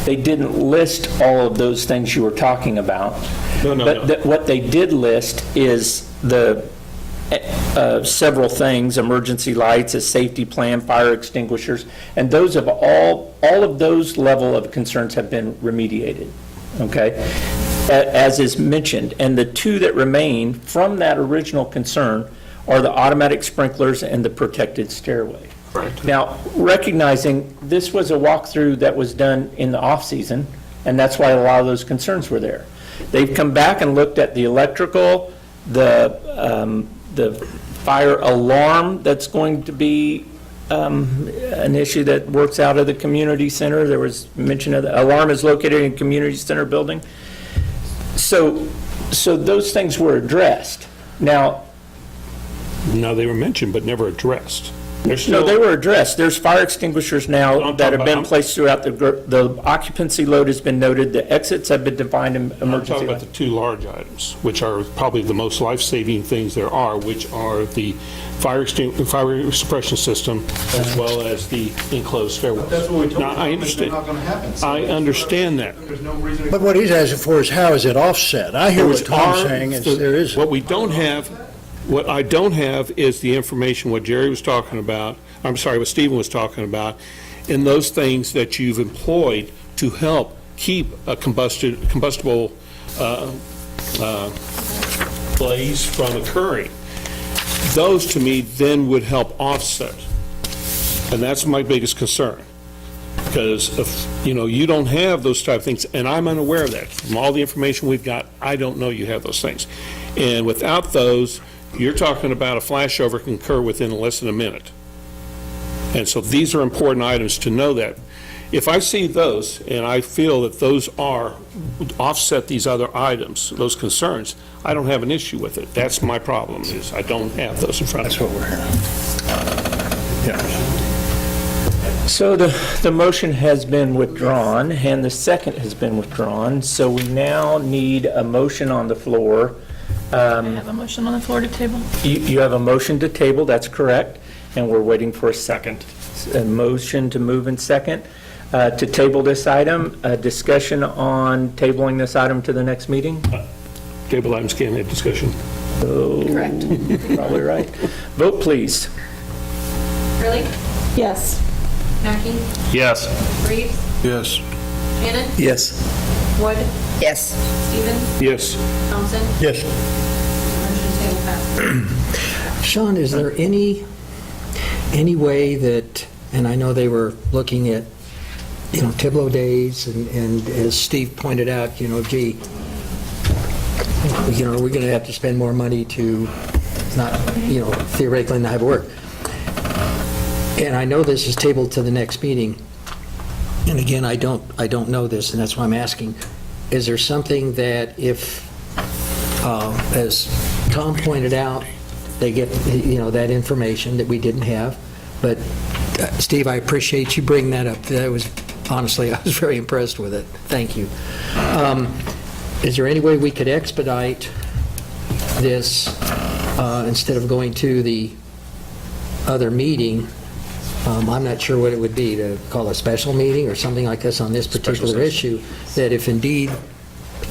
they didn't list all of those things you were talking about. But what they did list is the several things: emergency lights, a safety plan, fire extinguishers, and those have all of those level of concerns have been remediated, okay, as is mentioned. And the two that remain from that original concern are the automatic sprinklers and the protected stairway. Right. Now, recognizing this was a walkthrough that was done in the off-season, and that's why a lot of those concerns were there. They've come back and looked at the electrical, the fire alarm that's going to be an issue that works out of the community center. There was mention of the alarm is located in community center building. So those things were addressed. Now, they were mentioned but never addressed. no, they were addressed. There's fire extinguishers now that have been placed throughout the occupancy load has been noted. The exits have been defined in I'm emergency. talking about the two large items, which are probably the most life-saving things there are, which are the fire suppression system as well as the enclosed stairwells. That's what we told Now, I understand. Not going to happen. So I understand that. There's no reason. But what he's asking for is how is it offset? I hear what Tom's saying, is there is. What we don't have, what I don't have is the information, what Jerry was talking about, I'm sorry, what Stephen was talking about, and those things that you've employed to help keep a combustible blaze from occurring. Those, to me, then would help offset. And that's my biggest concern. Because if, you don't have those type of things, and I'm unaware of that. From all the information we've got, I don't know you have those things. And without those, you're talking about a flashover can occur within less than a minute. And so these are important items to know that. If I see those, and I feel that those offset these other items, those concerns, I don't have an issue with it. That's my problem, is I don't have those in front of me. That's what we're hearing. Yeah. So the motion has been withdrawn, and the second has been withdrawn, so we now need a motion on the floor. I have a motion on the floor to table. You have a motion to table, that's correct, and we're waiting for a second. A motion to move in second to table this item. A discussion on tabling this item to the next meeting? Table items can't have discussion. Oh, Correct. probably right. Vote, please. Hurley, Yes. Mackey, Yes. Reeves, Yes. Shannon, Yes. Wood, Yes. Stevens, Yes. Thompson. Yes. Motion table passed. Sean, is there any way that, and I know they were looking at, Tiblo days, and as Steve pointed out, gee, we're going to have to spend more money to not, theoretically not have work. And I know this is tabled to the next meeting, and again, I don't know this, and that's why I'm asking. Is there something that if, as Tom pointed out, they get, that information that we didn't have, but Steve, I appreciate you bringing that up. That was, honestly, I was very impressed with it. Thank you. Is there any way we could expedite this instead of going to the other meeting? I'm not sure what it would be, to call a special meeting or something like this on this particular issue, that if indeed,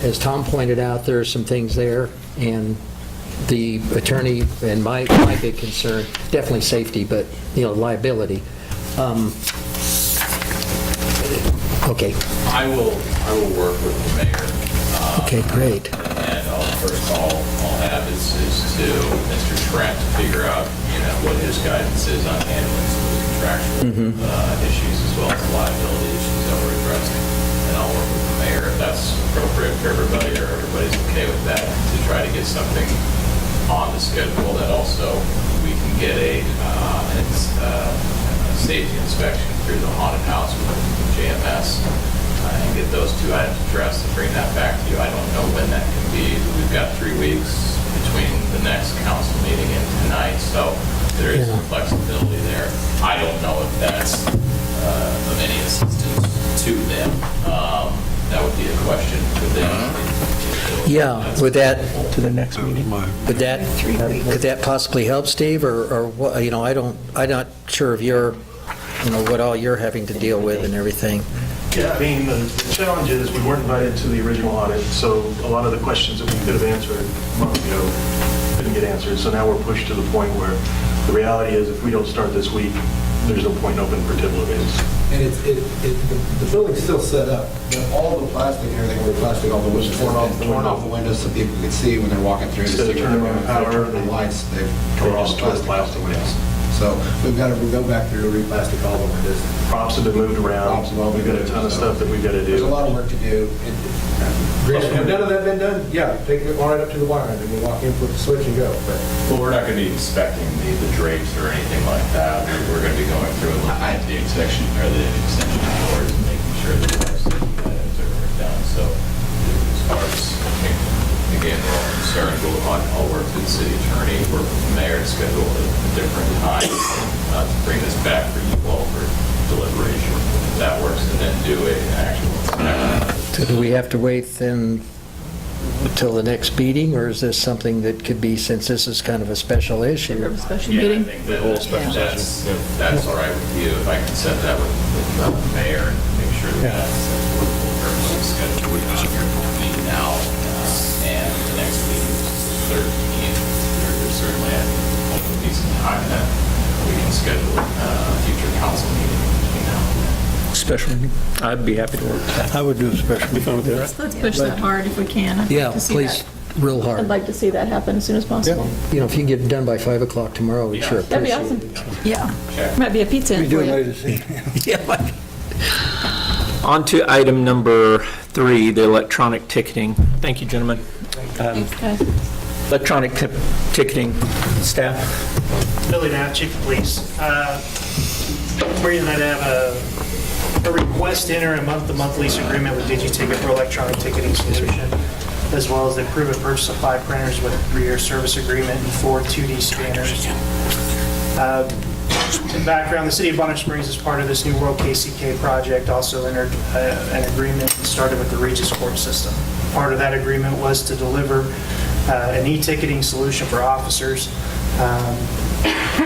as Tom pointed out, there are some things there, and the attorney, and my big concern, definitely safety, but, liability. Okay. I will work with the mayor. Okay, great. And first call I'll have is to Mr. Trent to figure out, what his guidance is on handling some of the contractual issues as well as the liability issues that we're addressing. And I'll work with the mayor if that's appropriate for everybody, or everybody's okay with that, to try to get something on the schedule that also we can get a safety inspection through the haunted house with JMS and get those two items addressed and bring that back to you. I don't know when that can be. We've got 3 weeks between the next council meeting and tonight, so there is some flexibility there. I don't know if that's of any assistance to them. That would be a question for them. Yeah, would that, To the next meeting. could that possibly help, Steve, or what, I'm not sure of your what all you're having to deal with and everything. Yeah, I mean, the challenge is we weren't invited to the original audit, so a lot of the questions that we could have answered a month ago couldn't get answered. So now we're pushed to the point where the reality is if we don't start this week, there's no point in opening for table of bids. And the building's still set up, but all the plastic and everything, where plastic, all the windows, torn off the windows so people can see when they're walking through. Instead of turning on the power, the lights, they've they torn off just the tore plastic off the plastic windows. So we've got to go back through, re-plastic all the windows. Props have been moved around. We've got a ton of stuff that we've got to There's a do. lot of work to do. Have none of that been done? Yeah, take it right up to the wire, and then you walk in, flip the switch and go. But Well, we're not going to be inspecting the drapes or anything like that. We're going to be going through and looking at the extension cords and making sure that the safety items are done. So as far as, again, we're all concerned, I'll work with the city attorney, work with the mayor to schedule a different time to bring this back for you all for deliberation. If that works, and then do an actual inspection. So do we have to wait then until the next meeting, or is this something that could be, since this is kind of a special issue? Special Yeah, I meeting? think that's all right with you, if I can set that with the mayor and make sure that that's scheduled between now and the next meeting, third meeting. There's certainly a decent time that we can schedule a future council meeting between now and then. Special meeting? I'd be happy to work with that. I would do a special meeting. Let's push that hard if we can. I'd like Yeah, to see please, that. real I'd hard. like to see that happen as soon as possible. If you can get it done by 5 o'clock tomorrow, we'd sure That'd be appreciate awesome. it. Yeah. Might be a pizza in We for do it you. later this evening. Yeah. On to item number 3, the electronic ticketing. Thank you, gentlemen. Thanks, guys. Electronic ticketing, staff? Billy Knapp, Chief of Police. We're going to have a request to enter a month-to-month lease agreement with DigiTicket for electronic ticketing solution, as well as the approve and purchase of 5 printers with a 3-year service agreement and 4 2D scanners. In background, the city of Bonner Springs, as part of this new World KCK project, also entered an agreement and started with the Regis Court system. Part of that agreement was to deliver an e-ticketing solution for officers.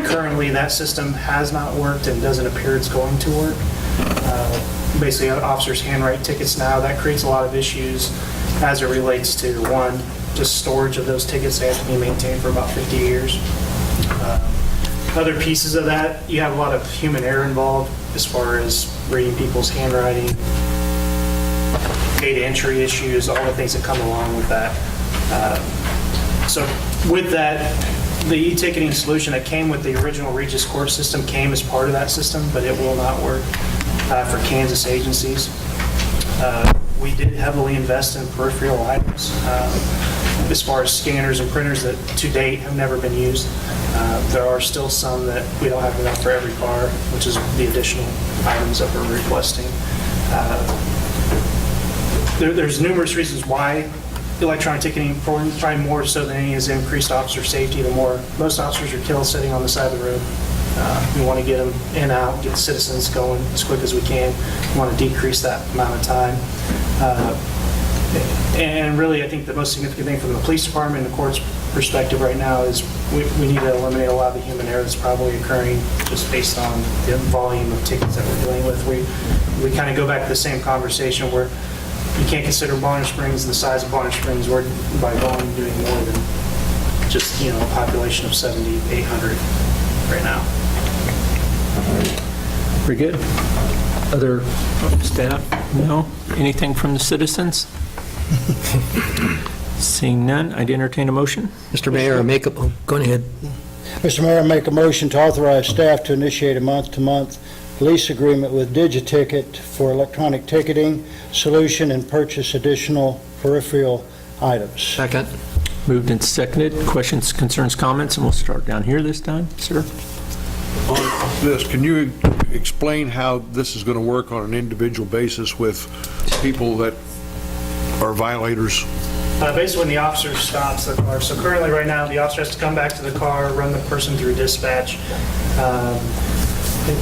Currently, that system has not worked and doesn't appear it's going to work. Basically, officers handwrite tickets now. That creates a lot of issues as it relates to, one, just storage of those tickets. They have to be maintained for about 50 years. Other pieces of that, you have a lot of human error involved as far as reading people's handwriting, data entry issues, all the things that come along with that. So with that, the e-ticketing solution that came with the original Regis Court system came as part of that system, but it will not work for Kansas agencies. We did heavily invest in peripheral items as far as scanners and printers that to date have never been used. There are still some that we don't have enough for every car, which is the additional items that we're requesting. There's numerous reasons why electronic ticketing, probably more so than any, is increased officer safety. The more, most officers are killed sitting on the side of the road. We want to get them in and out, get citizens going as quick as we can. We want to decrease that amount of time. And really, I think the most significant thing from the police department and the court's perspective right now is we need to eliminate a lot of the human error that's probably occurring just based on the volume of tickets that we're dealing with. We kind of go back to the same conversation where you can't consider Bonner Springs the size of Bonner Springs. We're by volume doing more than just, a population of 7,800 right now. Very good. Other staff? No? Anything from the citizens? Seeing none, I'd entertain a motion. Mr. Mayor, go ahead. Mr. Mayor, I make a motion to authorize staff to initiate a month-to-month lease agreement with DigiTicket for electronic ticketing solution and purchase additional peripheral items. Second. Moved and seconded. Questions, concerns, comments, and we'll start down here this time. Sir? On this, can you explain how this is going to work on an individual basis with people that are violators? Basically, when the officer stops the car, so currently right now, the officer has to come back to the car, run the person through dispatch,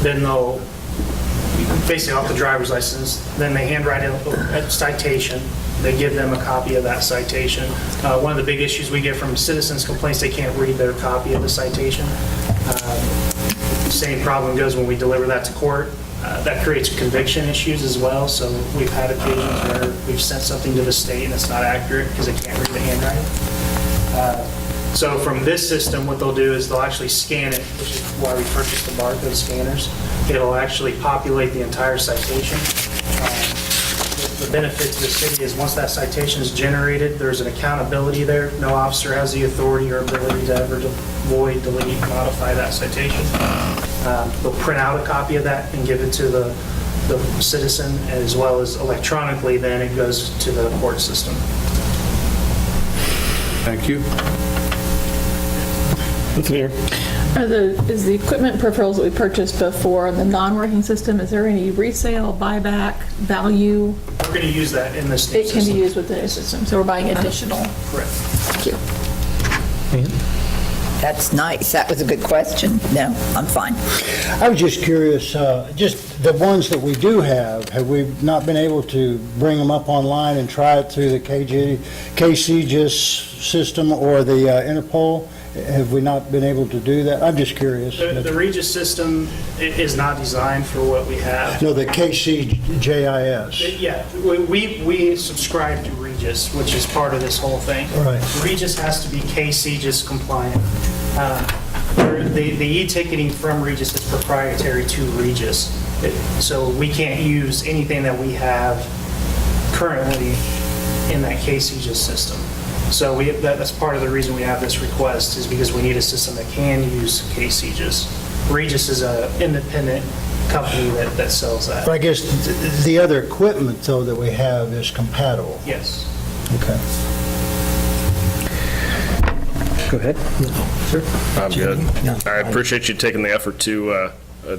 then they'll basically off the driver's license, then they handwrite a citation. They give them a copy of that citation. One of the big issues we get from citizens complaints, they can't read their copy of the citation. Same problem goes when we deliver that to court. That creates conviction issues as well, so we've had occasions where we've sent something to the state and it's not accurate because they can't read the handwriting. So from this system, what they'll do is they'll actually scan it, which is why we purchased the barcode scanners. It'll actually populate the entire citation. The benefit to the city is once that citation is generated, there's an accountability there. No officer has the authority or ability to ever void, delete, modify that citation. They'll print out a copy of that and give it to the citizen, as well as electronically, then it goes to the court system. Thank you. Is the equipment peripherals that we purchased before the non-working system, is there any resale, buyback, value? We're going to use that in this new It can system. be used with the new system, so we're buying additional. Correct. Thank you. That's nice. That was a good question. No, I'm fine. I was just curious, just the ones that we do have we not been able to bring them up online and try it through the KCGIS system or the Interpol? Have we not been able to do that? I'm just curious. The Regis system is not designed for what we have. No, the KCJIS. Yeah, we subscribe to Regis, which is part of this whole thing. Right. Regis has to be KCGIS compliant. The e-ticketing from Regis is proprietary to Regis. So we can't use anything that we have currently in that KCGIS system. So that's part of the reason we have this request, is because we need a system that can use KCGIS. Regis is an independent company that sells that. But I guess the other equipment, though, that we have is compatible. Yes. Okay. Go ahead. Sir? I'm good. I appreciate you taking the effort to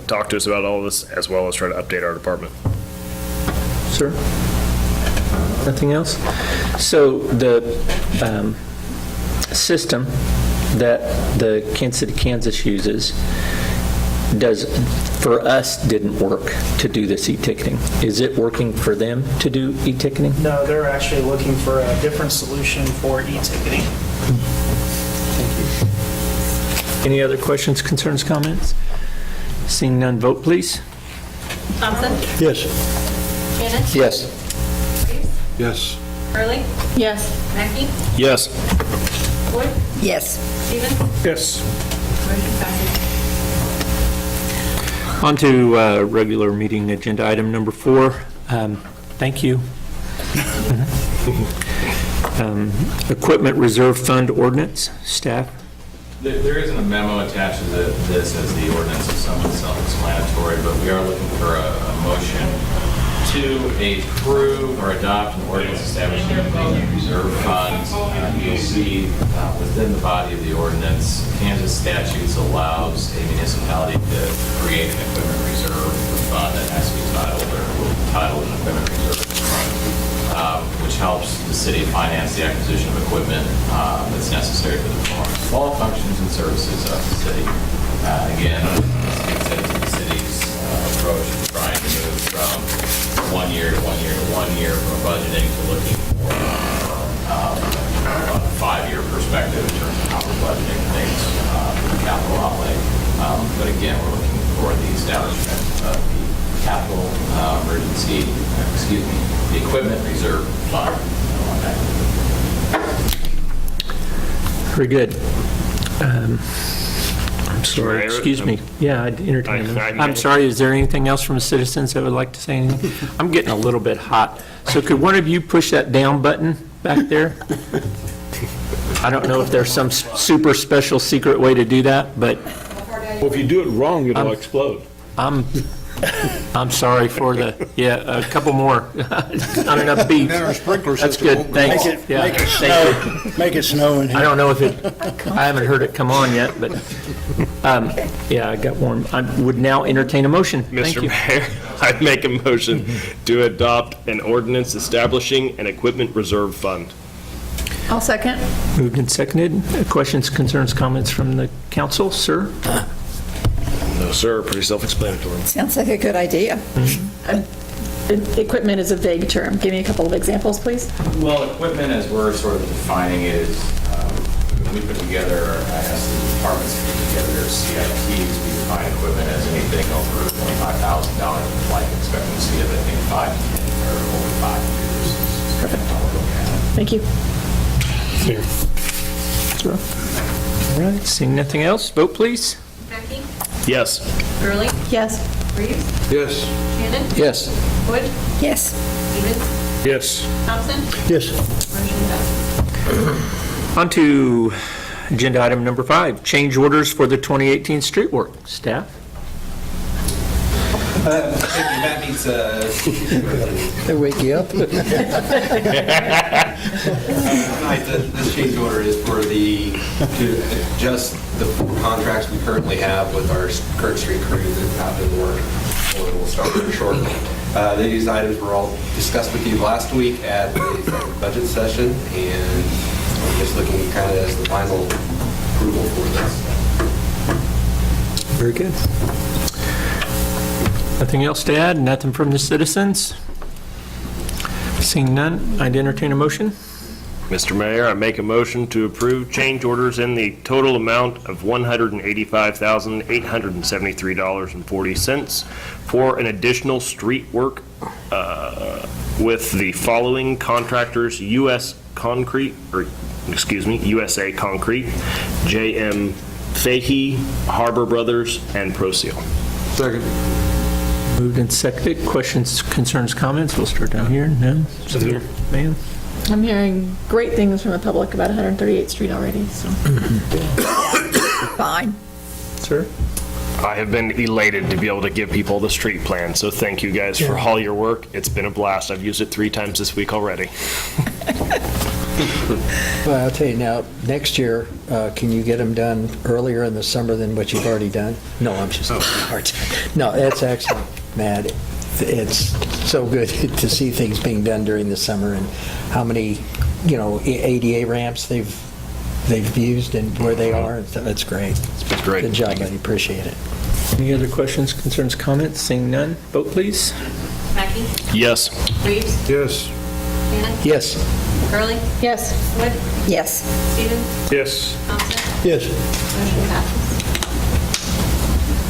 talk to us about all of this, as well as try to update our department. Sir? Nothing else? So the system that the Kansas City, Kansas uses for us didn't work to do this e-ticketing. Is it working for them to do e-ticketing? No, they're actually looking for a different solution for e-ticketing. Any other questions, concerns, comments? Seeing none, vote please. Thompson? Yes. Cannon? Yes. Reeves? Yes. Hurley? Yes. Mackey? Yes. Wood? Yes. Stevens? Yes. Motion passes. On to regular meeting agenda item number 4. Thank you. Equipment Reserve Fund Ordinance. Staff? There isn't a memo attached to this, as the ordinance is somewhat self-explanatory, but we are looking for a motion to approve or adopt an ordinance establishing a equipment reserve fund. You'll see within the body of the ordinance, Kansas statutes allows a municipality to create an equipment reserve fund that has to be titled an equipment reserve fund, which helps the city finance the acquisition of equipment that's necessary for the performance of all functions and services of the city. Again, it's the city's approach to trying to move from 1 year to 1 year to 1 year from budgeting to looking for a 5-year perspective in terms of how we're budgeting things for the capital outlay. But again, we're looking for the establishment of the capital the equipment reserve fund. Very good. I'm sorry, excuse me. Yeah, I'd entertain them. I'm sorry, is there anything else from the citizens that would like to say anything? I'm getting a little bit hot. So could one of you push that down button back there? I don't know if there's some super special secret way to do that, but Well, if you do it wrong, it'll explode. I'm sorry for a couple more. Not enough beef. That's good, thanks. Yeah, thank you. Make it snow in here. I don't know if I haven't heard it come on yet, but, yeah, I got warm. I would now entertain a motion. Thank Mr. you. Mayor, I make a motion to adopt an ordinance establishing an equipment reserve fund. I'll second. Moved and seconded. Questions, concerns, comments from the council? Sir? No, sir, pretty self-explanatory. Sounds like a good idea. Equipment is a vague term. Give me a couple of examples, please. Well, equipment, as we're sort of defining it, is we put together, I asked the departments to put together CIPs. We define equipment as anything over $25,000 with life expectancy of, I think, 5 to 10 or over 5 years. Is kind of how we're looking at it. Thank you. All right, seeing nothing else, vote please. Mackey? Yes. Gurley? Yes. Reeves? Yes. Shannon? Yes. Wood? Yes. Stevens? Yes. Thompson? Yes. Motion passes. On to agenda item number 5, change orders for the 2018 street work. Staff? That means, They wake you up? tonight, this change order is for to adjust the contracts we currently have with our current street crews that have been working. We'll start very shortly. These items were all discussed with you last week at the budget session, and I'm just looking kind of as the final approval for this. Very good. Nothing else to add? Nothing from the citizens? Seeing none, I'd entertain a motion. Mr. Mayor, I make a motion to approve change orders in the total amount of $185,873.40 for an additional street work with the following contractors: USA Concrete, J.M. Fahey, Harbor Brothers, and ProSeal. Second. Moved and seconded. Questions, concerns, comments? We'll start down here. No? Ma'am? I'm hearing great things from the public about 138th Street already, so. Fine. Sir? I have been elated to be able to give people the street plan, so thank you guys for all your work. It's been a blast. I've used it 3 times this week already. Well, I'll tell you now, next year, can you get them done earlier in the summer than what you've already done? No, I'm just, no, that's excellent, Matt. It's so good to see things being done during the summer and how many, ADA ramps they've used and where they are. That's great. It's great. Good job, buddy. Appreciate it. Any other questions, concerns, comments? Seeing none, vote please. Mackey? Yes. Reeves? Yes. Shannon? Yes. Gurley? Yes. Wood? Yes. Stevens? Yes. Thompson? Yes. Motion passes.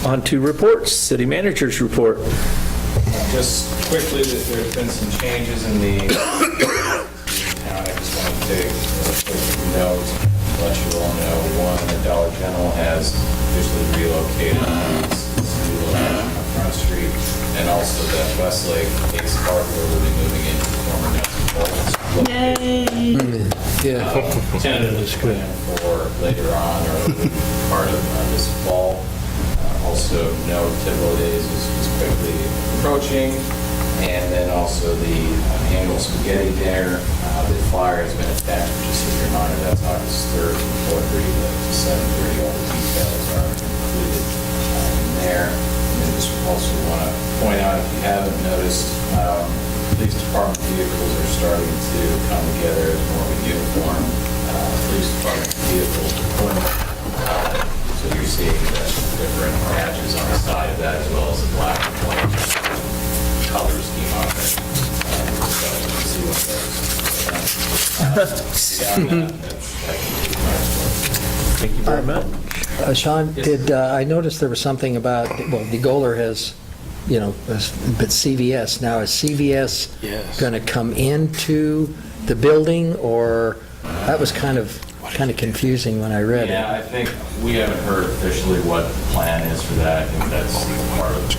On to reports. City managers report. Just quickly, there's been some changes in the town. I just want to take a quick note, let you all know. One, the Dollar General has officially relocated to Front Street, and also that Westlake Ace Hardware will be moving into the former Nelson Bolts. Yay! Yeah. Tentatively planned for later on or part of this fall. Also, no Tivoli Days is quickly approaching, and then also the annual spaghetti dinner. The flyer has been attached, just as a reminder, that's August 3rd from 4:30 to 7:30. All the details are included in there. And then just also want to point out, if you haven't noticed, police department vehicles are starting to come together as more of a uniform police department vehicle deployment. So you're seeing the different patches on the side of that, as well as the black and white color scheme on it. So you can see what Thank you very much. Sean, I noticed there was something about, DeGoler has, but CVS, now is CVS going to come into the building, or, that was kind of confusing when I read it. Yeah, I think we haven't heard officially what the plan is for that. I think that's part of the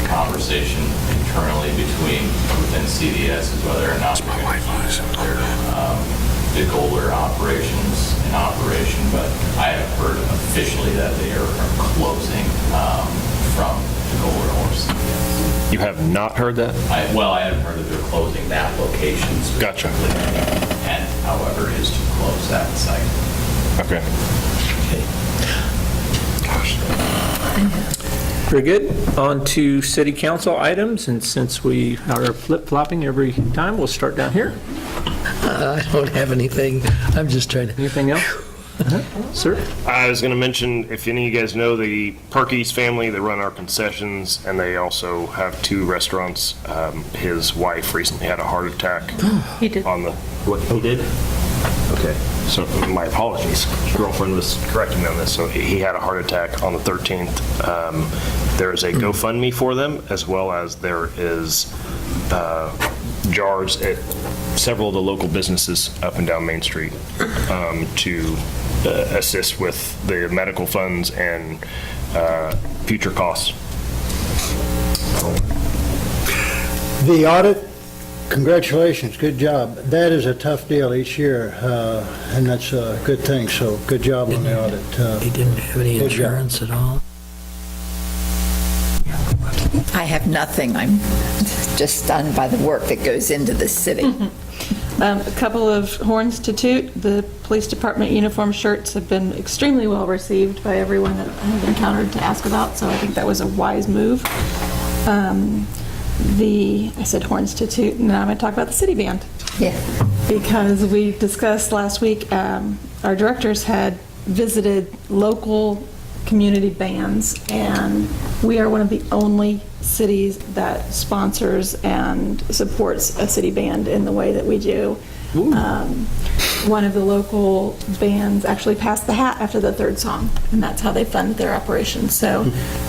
conversation internally within CVS is whether or not they're going to keep their DeGoler operations in operation, but I haven't heard officially that they are closing from DeGoler or CVS. You have not heard that? I haven't heard that they're closing that location. Gotcha. And however, is to close that site. Okay. Very good. On to city council items, and since we are flip-flopping every time, we'll start down here. I don't have anything. I'm just trying to... Anything else? Sir? I was going to mention, if any of you guys know the Perkey's family, they run our concessions, and they also have 2 restaurants. His wife recently had a heart attack. He did. What, he did? Okay. So my apologies. His girlfriend was correcting me on this. So he had a heart attack on the 13th. There is a GoFundMe for them, as well as there is jars at several of the local businesses up and down Main Street to assist with the medical funds and future costs. The audit, congratulations, good job. That is a tough deal each year, and that's a good thing, so good job on the audit. He didn't have any good job. insurance at all? I have nothing. I'm just stunned by the work that goes into the city. A couple of horns to toot. The police department uniform shirts have been extremely well received by everyone that I've encountered to ask about, so I think that was a wise move. I said horns to toot, and now I'm going to talk about the city band. Yeah. Because we discussed last week, our directors had visited local community bands, and we are one of the only cities that sponsors and supports a city band in the way that we do. One of the local bands actually passed the hat after the third song, and that's how they fund their operations. So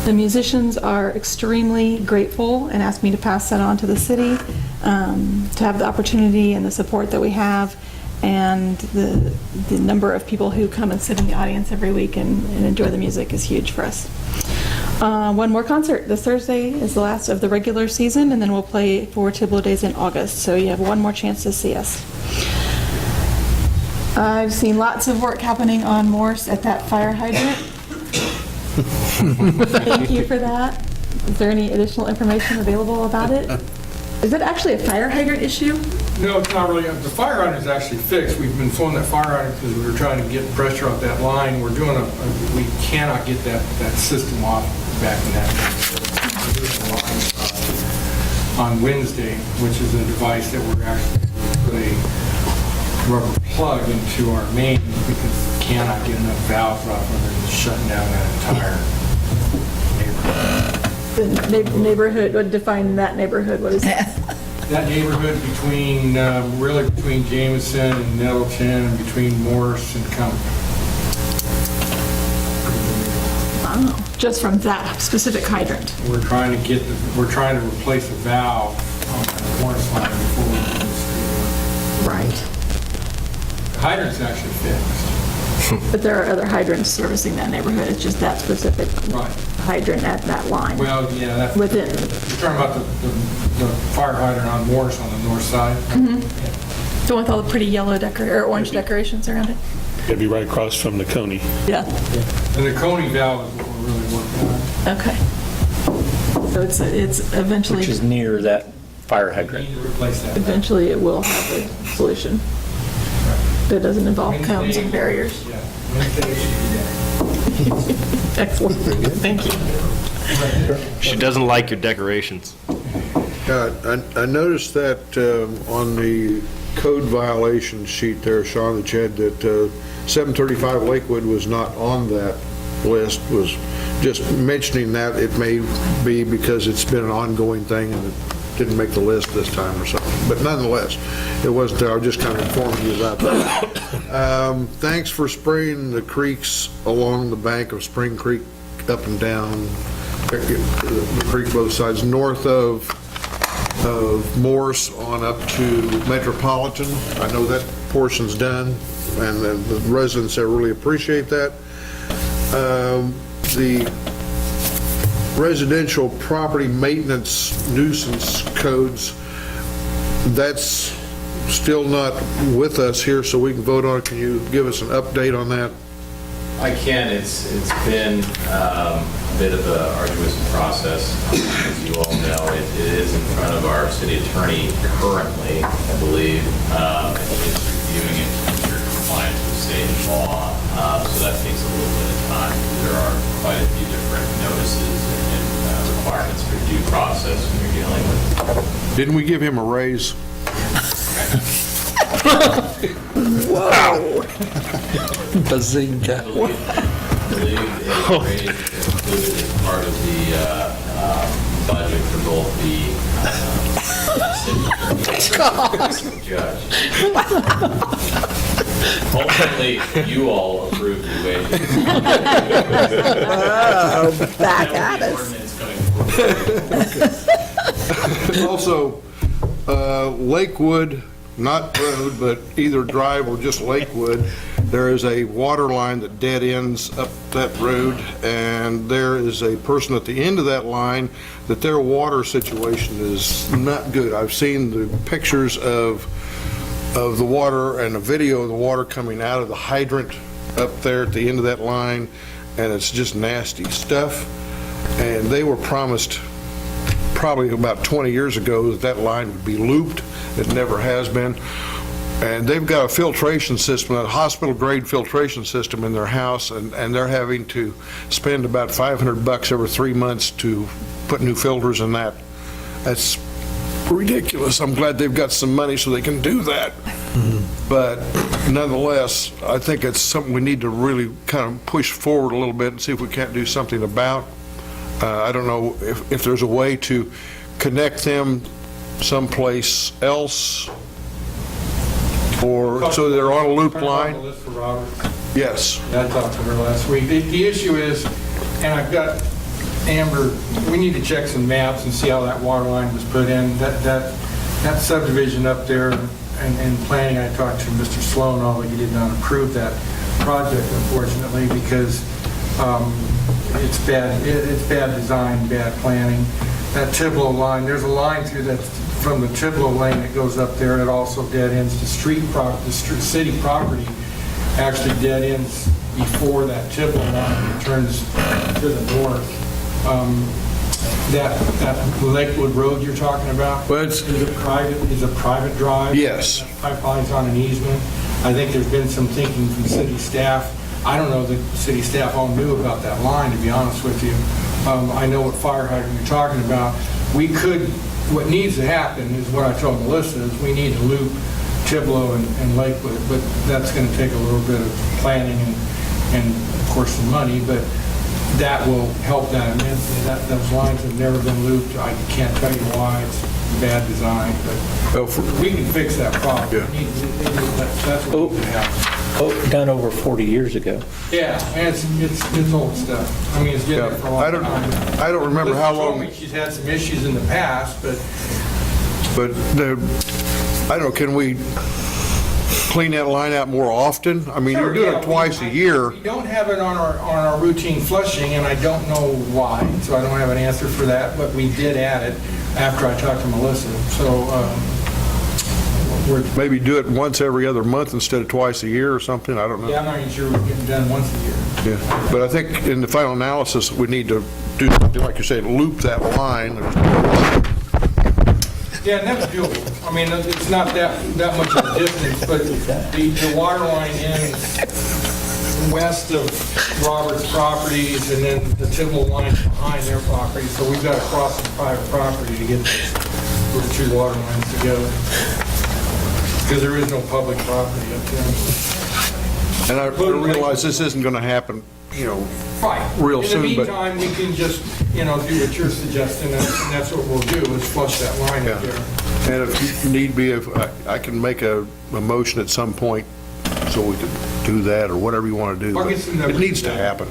the musicians are extremely grateful and asked me to pass that on to the city, to have the opportunity and the support that we have, and the number of people who come and sit in the audience every week and enjoy the music is huge for us. One more concert. This Thursday is the last of the regular season, and then we'll play for Tiblo Days in August, so you have one more chance to see us. I've seen lots of work happening on Morse at that fire hydrant. Thank you for that. Is there any additional information available about it? Is it actually a fire hydrant issue? No, it's not really. The fire hydrant is actually fixed. We've been pulling that fire hydrant because we were trying to get pressure off that line. We're doing we cannot get that system off back in that. We're doing a line on Wednesday, which is a device that we're actually put a rubber plug into our main because we cannot get enough valves off of it and shutting down that entire neighborhood. The neighborhood, what define that neighborhood? What is that? That neighborhood between, really between Jameson and Nettleton and between Morris and Company. Wow. Just from that specific hydrant? We're trying to replace a valve on that Morris line before we do the street. Right. The hydrant's actually fixed. But there are other hydrants servicing that neighborhood. It's just that specific hydrant at that line. Well, yeah, that's... Within. You're talking about the fire hydrant on Morris on the north side? Mm-hmm. The one with all the pretty yellow or orange decorations around it? It'd be right across from the Coney. Yeah. And the Coney valve is what we're really working on. Okay. So it's eventually... Which is near that fire hydrant. We need to replace that. Eventually it will have a solution that doesn't involve cones and barriers. Yeah. Wednesday should be there. Excellent. Thank you. She doesn't like your decorations. I noticed that on the code violation sheet there, Sean, that you had that 735 Lakewood was not on that list, was just mentioning that. It may be because it's been an ongoing thing and it didn't make the list this time or something. But nonetheless, it wasn't there. I was just kind of informing you about that. Thanks for spraying the creeks along the bank of Spring Creek up and down the creek both sides, north of Morse on up to Metropolitan. I know that portion's done, and the residents there really appreciate that. The residential property maintenance nuisance codes, that's still not with us here, so we can vote on it. Can you give us an update on that? I can. It's been a bit of an arduous process. As you all know, it is in front of our city attorney currently, I believe. It's reviewing it to ensure compliance with state law, so that takes a little bit of time. There are quite a few different notices and requirements for due process when you're dealing with. Didn't we give him a raise? Whoa. Bazinga. I believe a raise is included as part of the budget for both the city attorney and the judge. Ultimately, you all approved the wages. Oh, back at That us. would be ordinance going forward. Also, Lakewood, not road, but either drive or just Lakewood, there is a water line that dead ends up that road, and there is a person at the end of that line that their water situation is not good. I've seen the pictures of the water and a video of the water coming out of the hydrant up there at the end of that line, and it's just nasty stuff. And they were promised probably about 20 years ago that that line would be looped. It never has been. And they've got a filtration system, a hospital-grade filtration system in their house, and they're having to spend about $500 every 3 months to put new filters in that. That's ridiculous. I'm glad they've got some money so they can do that. But nonetheless, I think it's something we need to really kind of push forward a little bit and see if we can't do something about. I don't know if there's a way to connect them someplace else, or so they're on a loop line. List for Robert. Yes. I talked to her last week. The issue is, and I've got Amber, we need to check some maps and see how that water line was put in. That subdivision up there and planning, I talked to Mr. Sloan, although he did not approve that project, unfortunately, because it's bad design, bad planning. That Tiblo line, there's a line through that, from the Tiblo lane that goes up there, it also dead ends to the city property actually dead ends before that Tiblo line. It turns to the north. That Lakewood Road you're talking about, is a private drive? Yes. Pipeline's on an easement. I think there's been some thinking from city staff. I don't know that city staff all knew about that line, to be honest with you. I know what fire hydrant you're talking about. What needs to happen is what I told Melissa, is we need to loop Tiblo and Lakewood, but that's going to take a little bit of planning and of course some money, but that will help that immensely. Those lines have never been looped. I can't tell you why. It's bad design, but we can fix that problem. That's what needs to happen. Done over 40 years ago. Yeah, and it's old stuff. I mean, it's been there for a long time. I don't remember how Melissa told long. me she's had some issues in the past, but I don't know, can we clean that line out more often? I mean, you're doing it twice a year. we don't have it on our routine flushing, and I don't know why, so I don't have an answer for that, but we did add it after I talked to Melissa, so Maybe do it once every other month instead of twice a year or something, I don't know. yeah, I'm not even sure we're getting done once a year. Yeah, but I think in the final analysis, we need to do something, like you said, loop that line. Yeah, and that's doable. I mean, it's not that much of a distance, but the water line ends west of Robert's properties, and then the Tibble line behind their property, so we've got to cross some private property to get those two water lines together, because there is no public property up there. And I realize this isn't going to happen, Right. real soon, In the but... meantime, we can just, do what you're suggesting, and that's what we'll do, is flush that line up there. And if need be, if I can make a motion at some point so we can do that, or whatever you want to do. I'll get some numbers. It needs to happen.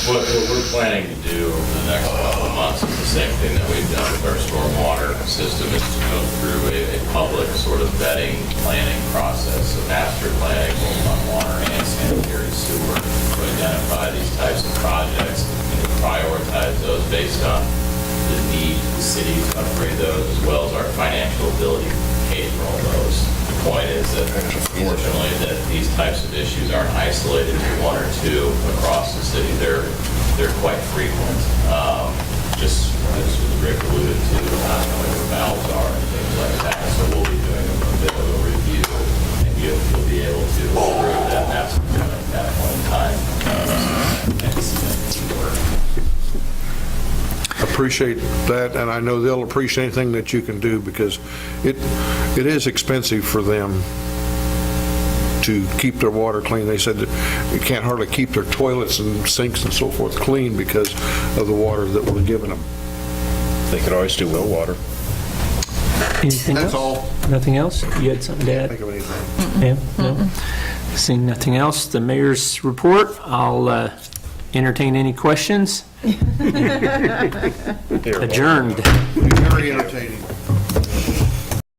What we're planning to do over the next couple of months is the same thing that we've done with our stormwater system, is to go through a public sort of vetting planning process, a master planning both on water and sanitary sewer, to identify these types of projects and to prioritize those based on the need of the city to upgrade those, as well as our financial ability to pay for all those. The point is that unfortunately that these types of issues aren't isolated to one or two across the city. They're quite frequent. Just as Rick alluded to, not knowing where valves are and things like that. So we'll be doing a bit of a review, and you'll be able to approve that master plan at that point in time. Appreciate that, and I know they'll appreciate anything that you can do, because it is expensive for them to keep their water clean. They said that you can't hardly keep their toilets and sinks and so forth clean because of the water that we're giving them. They could always do well water. Anything That's else? all. Nothing else? You had something to add? Think of anything. Pam? No? Seeing nothing else, the mayor's report, I'll entertain any questions. Adjourned. Very entertaining.